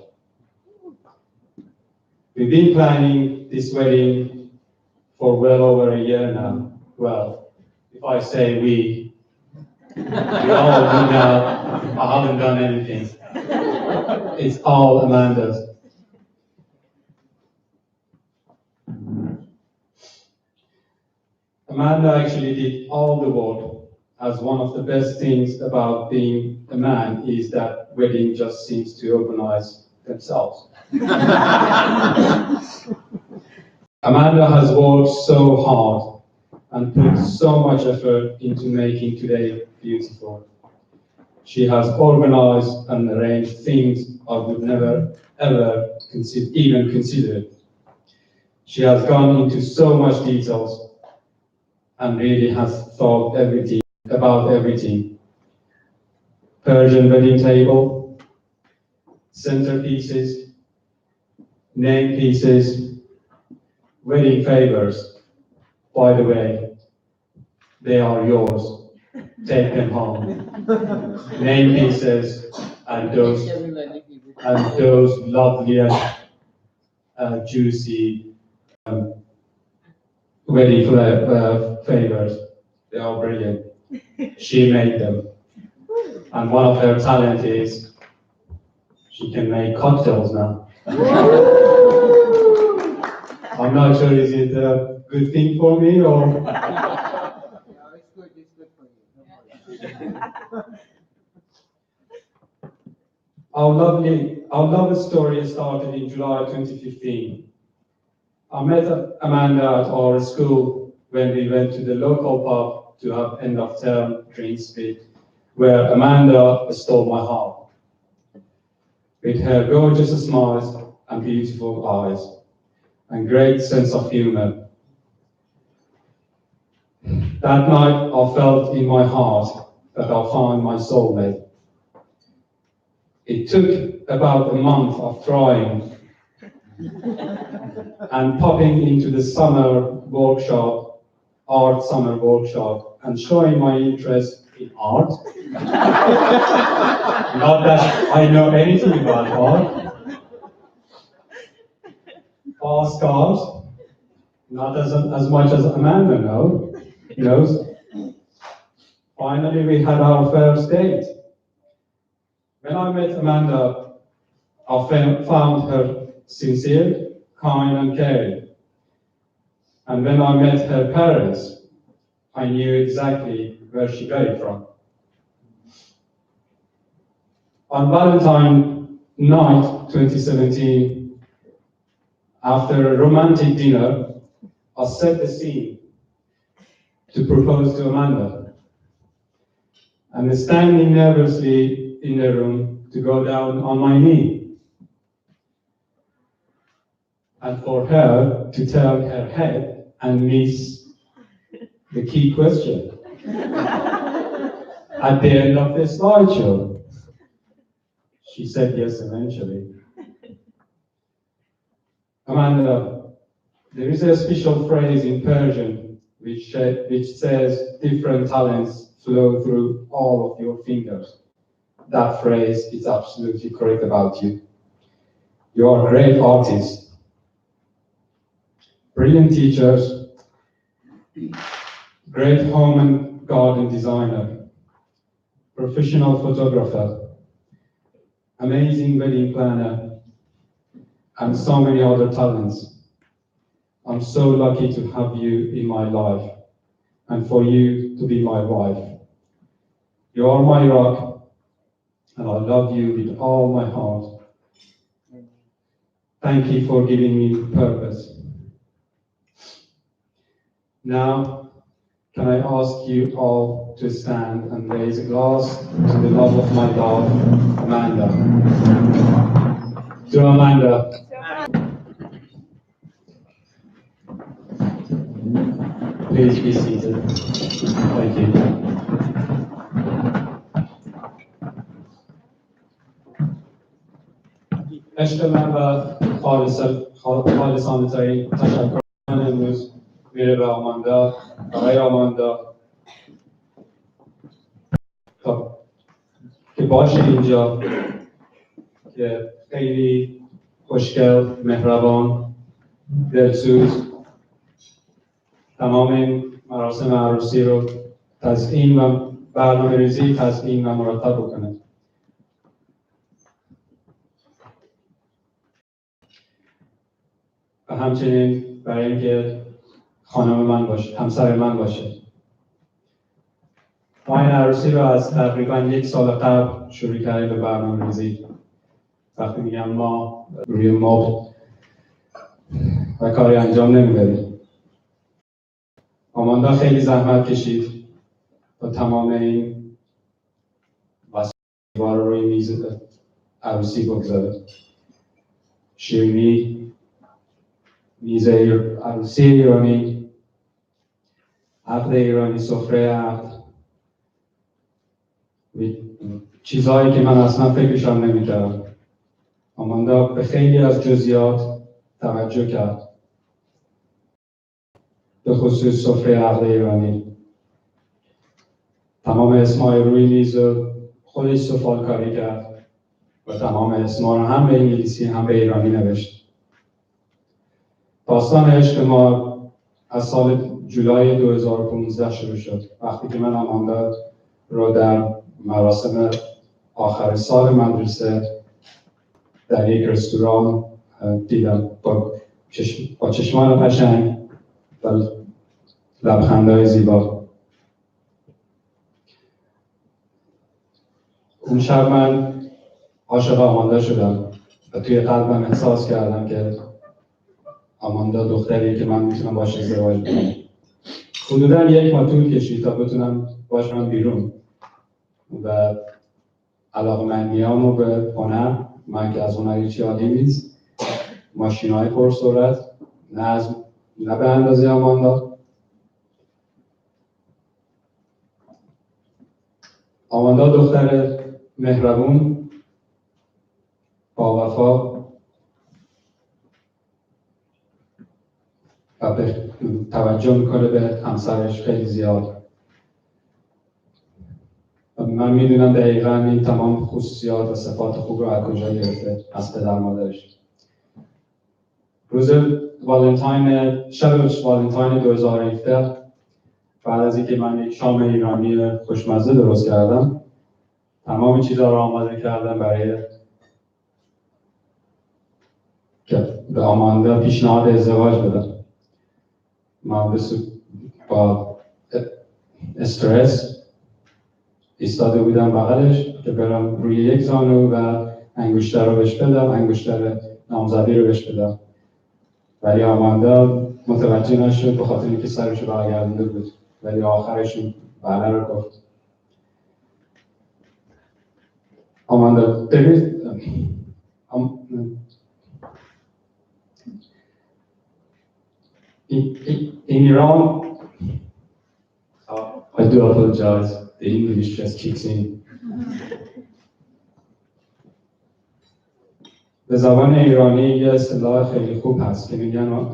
L: We've been planning this wedding for well over a year now. Well, if I say we all know I haven't done anything. It's all Amanda's. Amanda actually did all the work, as one of the best things about being a man is that wedding just seems to organize themselves. Amanda has worked so hard and put so much effort into making today beautiful. She has organized and arranged things I would never, ever even consider. She has gone into so much details and really has thought about everything. Persian wedding table, centerpieces, name pieces, wedding favors. By the way, they are yours. Take them home. Name pieces and those lovely and juicy wedding favors. They are brilliant. She made them. And one of her talents is she can make cocktails now. I'm not sure is it a good thing for me or... Our love story started in July 2015. I met Amanda at our school when we went to the local pub to have end of term drinks with, where Amanda stole my heart. With her gorgeous smiles and beautiful eyes and great sense of humor. That night I felt in my heart that I found my soulmate. It took about a month of trying and popping into the art summer workshop, and showing my interest in art. Not that I know anything about art. Fast cars, not as much as Amanda knows. Finally, we had our first date. When I met Amanda, I found her sincere, kind, and caring. And when I met her parents, I knew exactly where she came from. On Valentine's night 2017, after a romantic dinner, I set the scene to propose to Amanda. And standing nervously in the room to go down on my knee. And for her to turn her head and miss the key question at the end of the slideshow. She said yes eventually. Amanda, there is a special phrase in Persian which says different talents flow through all of your fingers. That phrase is absolutely correct about you. You are a great artist, brilliant teachers, great home and garden designer, professional photographer, amazing wedding planner, and so many other talents. I'm so lucky to have you in my life and for you to be my wife. You are my rock, and I love you with all my heart. Thank you for giving me purpose. Now, can I ask you all to stand and raise a glass to the love of my dog, Amanda. To Amanda. please be seated. Thank you. عشق من و خالصانه ترین تشکر من امروز میره به آماندا، آقای آماندا که باشه اینجا، که خیلی خوشگل، مهربان، دلسوز تمام این مراسم عروسی رو تزیین و برنامه‌ریزی تزیین و مرتب بکنه. و همچنین برای اینکه خانم من باشه، همسر من باشه. ما این عروسی رو از تقریبا 1 سال قبل شروع کردیم به برنامه‌ریزی. وقتی میگم ما، روی ما و کاری انجام نمیدادیم. آماندا خیلی زحمت کشید تا تمام این وسایل رو روی میز عروسی بگذاره. شیرینی، میز عروسی ایرانی، عقد ایرانی، سفره عقد، چیزهایی که من اصلا فکرشم نمی‌کردم. آماندا به خیلی از جزئیات توجه کرد، به خصوص سفره عقد ایرانی. تمام اسمای روی میز خودش سفال کاری کرد و تمام اسما رو هم به انگلیسی هم به ایرانی نوشت. داستان عشق ما از سال جولای 2015 شروع شد، وقتی که من آماندا رو در مراسم آخر سال مدرسه در یک رستوران دیدم با چشمان قشنگ و لبخندهای زیبا. اون شب من عاشق آماندا شدم و توی قلبم احساس کردم که آماندا دختریه که من میتونم باش ازدواج کنم. حدوداً 1 ماه طول کشید تا بتونم باشم بیرون و علاقمندیامو به هنر، من که از هنر هیچی عادی نیست، ماشین‌های پرسرعت، نه به اندازه آماندا. آماندا دختر مهربون، با وفا و به توجه میکنه به همسرش خیلی زیاد. من میدونم دقیقاً این تمام خصوصیات و صفات خوب رو از کجا گرفته، از پدر مادرش. روز والنتاین، شب والنتاین 2017، بعد از اینکه من یک شام ایرانی خوشمزه درست کردم، تمام چیزها رو آماده کردم برای که به آماندا پیشنهاد ازدواج بدم. من با استرس ایستاده بودم بغلش که برم روی یک زانو و انگشتر رو بهش بدم، انگشتر نامزدی رو بهش بدم. ولی آماندا متوجه نشد به خاطر اینکه سرش رو برگردونده بود. ولی آخرشون بله رو گفت. آماندا in Iran, I do apologize, the English just kicks in. به زبان ایرانی یه اصطلاح خیلی خوب هست که میگن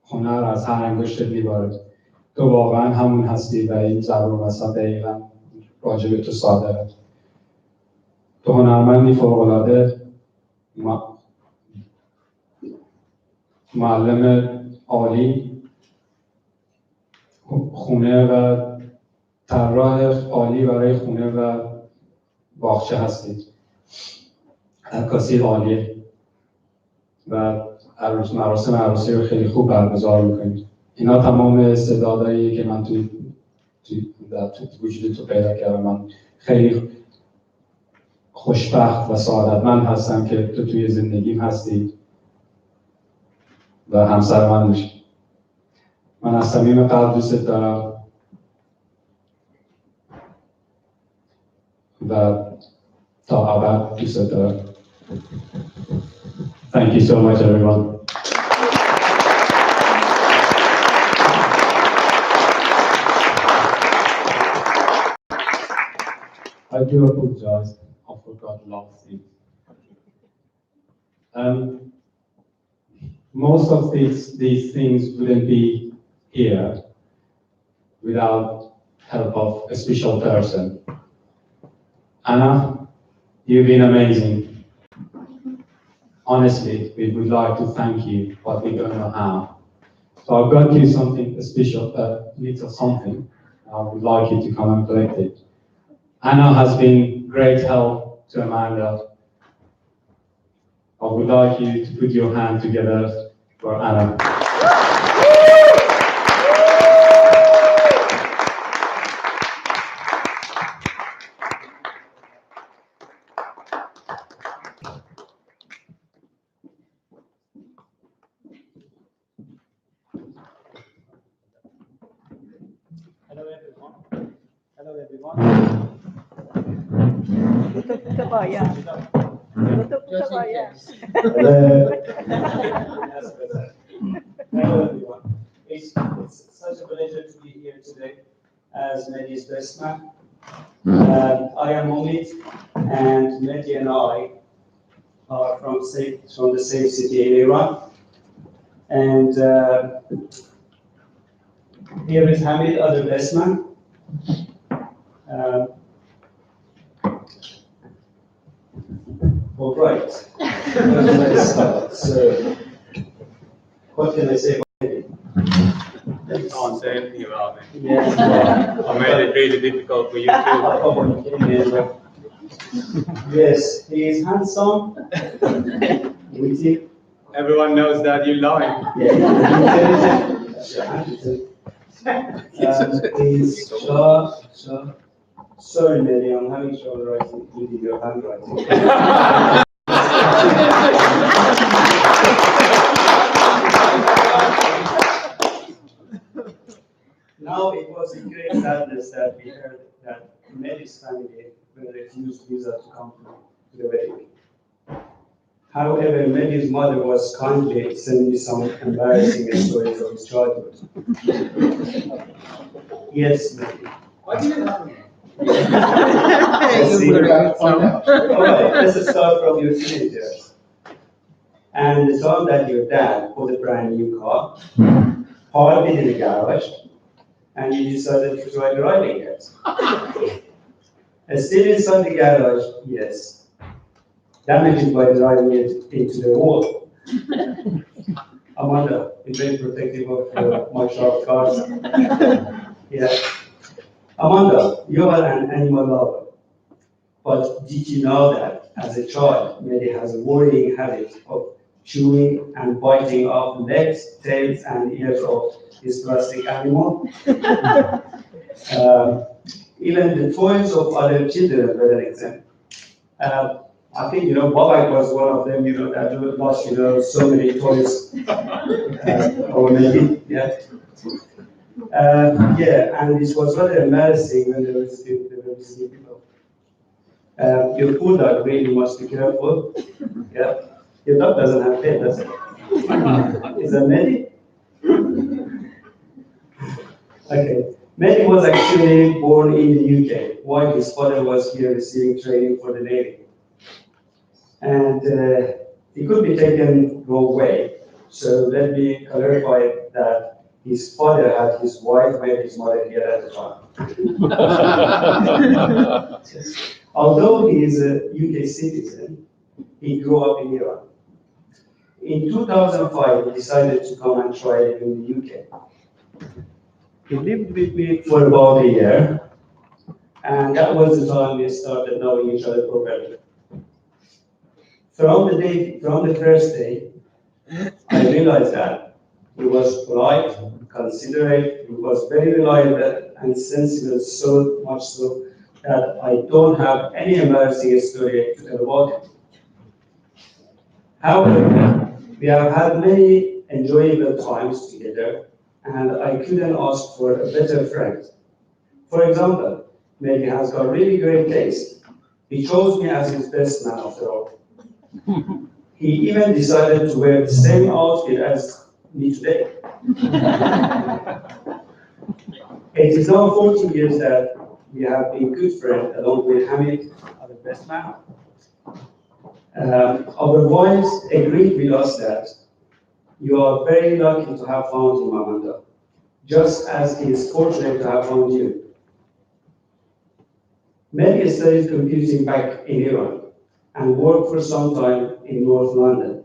L: هنر از هر انگشت میباره. تو واقعا همون هستی و این ضرب المثل دقیقاً راجع به تو صادره. تو هنرمندی فوق‌العاده، معلم عالی، خونه و طراح عالی برای خونه و باغچه هستید. عکاسی عالیه و مراسم عروسی رو خیلی خوب برگزار میکنید. اینا تمام استعدادایی که من توی وجود تو پیدا کردم. من خیلی خوشبخت و سعادتمند هستم که تو توی زندگیم هستی و همسر من میشی. من از صمیم قلب دوست دارم و تا ابد دوست دارم. Thank you so much, everyone. do apologize. I forgot the last thing. Most of these things wouldn't be here without help of a special person. Anna, you've been amazing. Honestly, we would like to thank you, but we don't know how. So I've got you something special, little something. I would like you to come and collect it. Anna has been great help to Amanda. I would like you to put your hand together for Anna.
E: Hello everyone. Hello everyone. Hello everyone. It's such a pleasure to be here today as Medhi's best man. I am Omid, and Medhi and I are from the same city in Iran. And here is Hamid, other best man. All right. So, what can I say about it?
K: You can't say anything about it.
E: Yes.
K: I made it really difficult for you too.
E: Yes, he is handsome, witty.
K: Everyone knows that you lie.
E: He's sharp. Sorry, Medhi, I'm having trouble writing with your handwriting. Now it was a great sadness that we heard that Medhi's family were refused visa to come to the wedding. However, Medhi's mother was kindly sending me some embarrassing stories of his childhood. Yes, Medhi.
K: Why did it happen?
E: Let's see. Alright, let's start from your teenagers. And the time that your dad bought a brand new car, parked it in the garage, and you decided to try driving it. And still inside the garage, yes, damaged by driving it into the wall. Amanda, be very protective of my sharp cars. Yeah. Amanda, you are an animal lover. But did you know that as a child, Medhi has a worrying habit of chewing and biting off legs, tails, and ears of his plastic animal? Even the toys of other children were an example. I think, Bobak was one of them, that lost, so many toys over Medhi, yeah. And this was rather embarrassing when they were visiting people. Your pool dog really must be careful. Yeah, your dog doesn't have tail, does it? Is that Medhi? Okay, Medhi was actually born in the UK while his father was here receiving training for the Navy. And he could be taken wrong way. So let me clarify that his father had his wife with his mother here at the time. Although he is a UK citizen, he grew up in Iran. In 2005, he decided to come and try it in the UK. He lived with me for about a year, and that was the time we started knowing each other properly. From the first day, I realized that he was polite, considerate, he was very reliable and sensible, so much so that I don't have any embarrassing story to tell about him. However, we have had many enjoyable times together, and I couldn't ask for a better friend. For example, Medhi has got really great taste. He chose me as his best man after all. He even decided to wear the same outfit as me today. It is now 14 years that we have been good friends along with Hamid, our best man. Our wives agreed with us that you are very lucky to have found him, Amanda, just as he is fortunate to have found you. Medhi studied computing back in Iran and worked for some time in North London.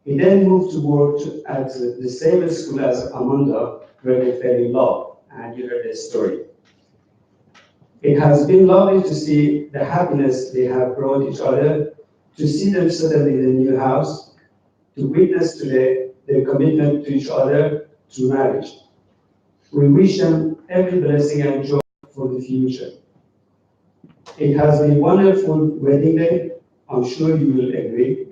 E: He then moved to work at the same school as Amanda, where they fell in love, and you heard the story. It has been lovely to see the happiness they have brought each other, to see them settle in a new house, to witness today their commitment to each other through marriage. We wish them every blessing and joy for the future. It has been a wonderful wedding day, I'm sure you will agree.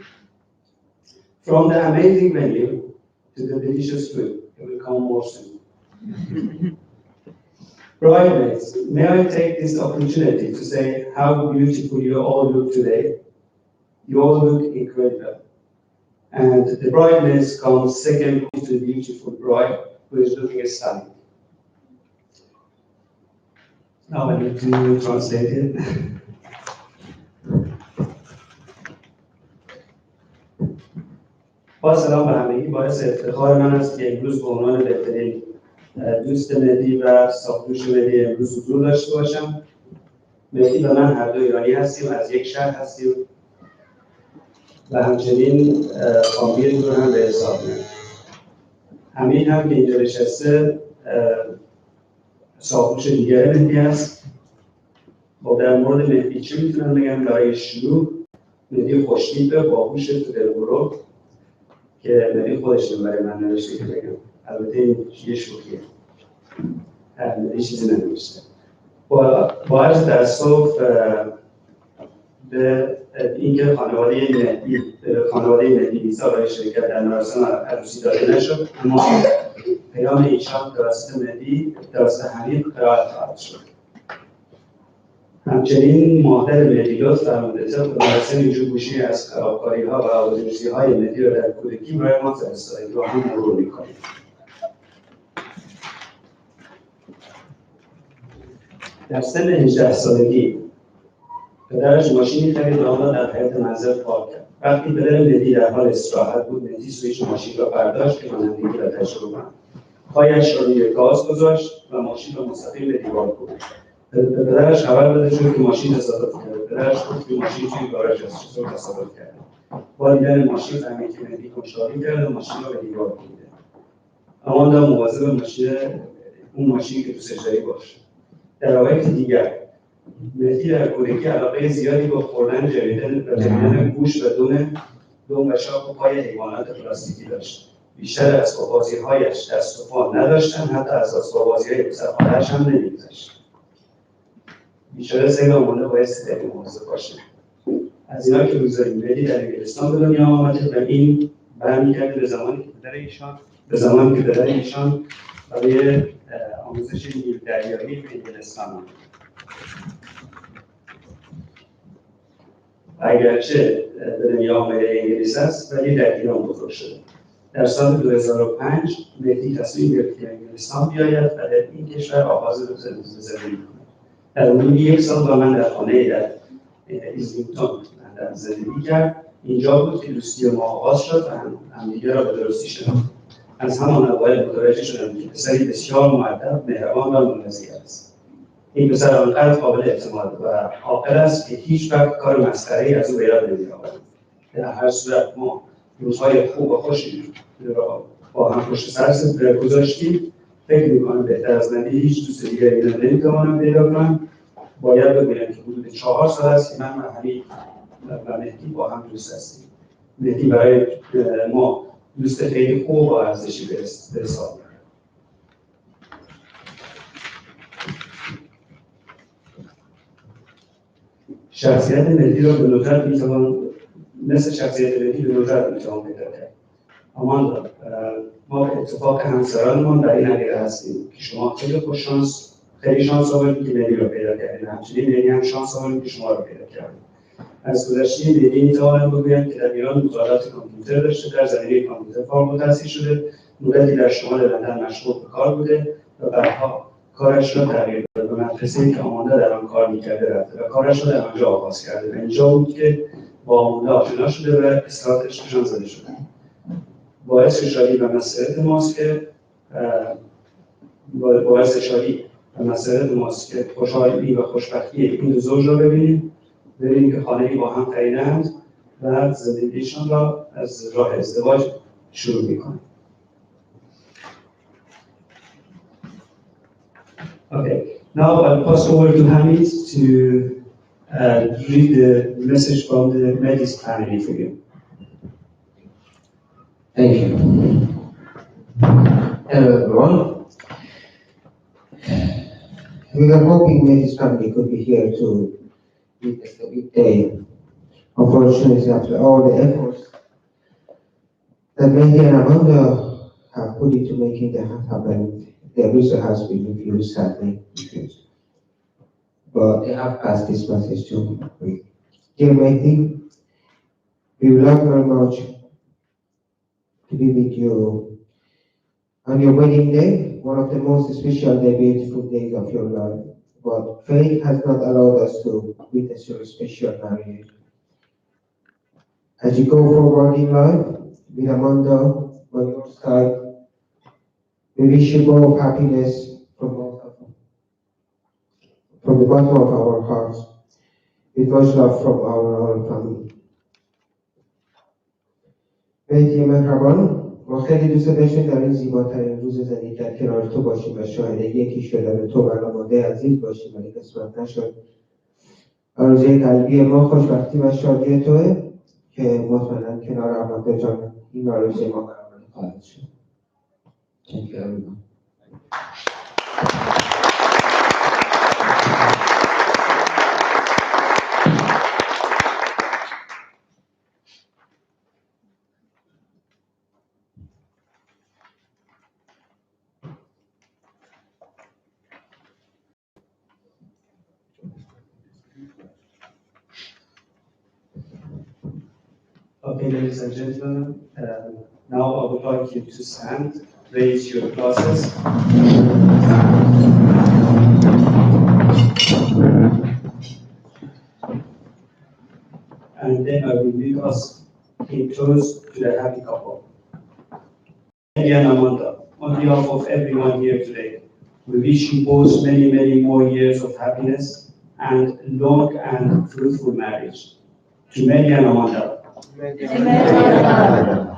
E: From the amazing venue to the delicious food, it will come more soon. Bridesmaids, may I take this opportunity to say how beautiful you all look today. You all look incredible. And the bridesmaids come second to the beautiful bride who is looking stunning. Now I need to translate it. با سلام به همگی، باعث افتخار من است که امروز به عنوان بهترین دوست مدی و ساختوش مدی امروز حضور داشته باشم. مدی و من هر دو ایرانی هستیم، از یک شهر هستیم و همچنین فامیل رو هم به حساب میاریم. همین هم که اینجا نشسته ساختوش دیگر مدی هست. خب در مورد مدی چی میتونم بگم؟ برای شروع مدی خوشتیپه، باهوشه، تو دلبرو که مدی خودش برای من نوشته که بگم. البته این یه شوخیه. مدی چیزی ننوشته. با عرض تأسف به اینکه خانواده مدی ویزا برای شرکت در مراسم عروسی داده نشد، اما پیام ایشان توسط مدی توسط حمید قرائت خواهد شد. همچنین مادر مدی لطف فرموده تا مراسم جوگوشی از خرابکاری‌ها و آبروریزی‌های مدی را در کودکی برای ما فرستادید و هم مرور می‌کنیم. در سن 18 سالگی پدرش ماشینی خرید و آن را در حیاط منزل پارک کرد. وقتی پدر مدی در حال استراحت بود، مدی سویچ ماشین را برداشت که رانندگی را تجربه کند. پایش را روی گاز گذاشت و ماشین را مستقیم به دیوار کوبید. به پدرش خبر داده شد که ماشین تصادف کرده. پدرش گفت که ماشین توی گاراژ است، چطور تصادف کرده؟ با دیدن ماشین فهمید که مدی کنش‌داری کرده و ماشین را به دیوار کوبیده. آماندا مواظب اون ماشین که تو سجایی باشه. در روایت دیگر مدی در کودکی علاقه زیادی با خوردن جریدن گوشت و دم و شاخ و پای حیوانات پلاستیکی داشت. بیشتر اسباب‌بازی‌هایش دست و پا نداشتن، حتی از اسباب‌بازی‌های پسرخاله‌اش هم نمی‌گذشت. بیچاره سیل آماندا باید خیلی مواظب باشه. از اینا که بگذاریم مدی در انگلستان به دنیا آمده و این برمیگرده به زمانی که پدر ایشان برای آموزش نیل دریایی به انگلستان آمد. اگرچه به دنیا آمده انگلیس است ولی در ایران بزرگ شده. در سال 2005 مدی تصمیم گرفت که انگلستان بیاید و در این کشور آغاز زندگی کند. در حدود یک سال با من در خانه در ایزلینگتون زندگی کرد. اینجا بود که دوستی ما آغاز شد و همدیگه را به درستی شناختیم. از همان اوایل متوجه شدم که پسری بسیار مؤدب، مهربان و منضبط است. این پسر آنقدر قابل اعتماد و عاقل است که هیچ وقت کار مسخره‌ای از او به یاد نمی‌آورد. در هر صورت ما روزهای خوب و خوشی را با هم پشت سر گذاشتیم. فکر می‌کنم بهتر از مدی هیچ دوست دیگری را نمی‌توانم پیدا کنم. باید بگویم که حدود 4 سال است که من و حمید و مهدی با هم دوست هستیم. مهدی برای ما دوست خیلی خوب و ارزشی به حساب میاد. شخصیت مدی را به ندرت میتوان مثل شخصیت مدی به ندرت میتوان پیدا کرد. آماندا، ما به اتفاق همسرانمان در این عقیده هستیم که شما خیلی شانس آوردید که مدی را پیدا کردید. همچنین مدی هم شانس آوردید که شما را پیدا کردید. از گذشته مدی میتوانم بگویم که در ایران مطالعات کامپیوتر داشته، در زمینه کامپیوتر فارغ التحصیل شده، مدتی در شمال لندن مشغول به کار بوده و بعدها کارش را تغییر داد و مدرسه‌ای که آماندا در آن کار می‌کرده رفته و کارش را در آنجا آغاز کرده و اینجا بود که با آماندا آشنا شده و اصلاحات عشقشان زده شده. باعث شادی و مسرت ماست که خوشحالی و خوشبختی این دو زوج را ببینیم که خانه‌ای با هم خریدند و زندگیشان را از راه ازدواج شروع می‌کنند. Okay, now I'll pass over to Hamid to read the message from the Medhi's family for you.
M: Thank you. Hello everyone. We were hoping Medhi's family could be here to witness the big day. Unfortunately, after all the efforts that Medhi and Amanda have put into making that happen, their visa has been refused, sadly refused. But they have passed this message to me. Dear Medhi, we would love very much to be with you on your wedding day, one of the most special and beautiful days of your life. But fate has not allowed us to witness your special marriage. As you go forward in life, with Amanda by your side, we wish you both happiness from the bottom of our hearts, with much love from our family. مهدی مهربان، ما خیلی دوست داشتیم در این زیباترین روز زندگیت کنار تو باشیم و شاهد یکی شدن تو و آماده عزیز باشیم، ولی قسمت نشد. آرزوی قلبی ما خوشبختی و شادی توه که مطمئناً کنار آماده جان این آرزوی ما برآورده خواهد شد. Thank you everyone.
E: Okay, ladies and gentlemen, now I would like you to stand, raise your glasses. And then I will lead us in close to the happy couple. Medhi and Amanda, on behalf of everyone here today, we wish you both many, many more years of happiness and long and fruitful marriage. To Medhi and Amanda. Amen.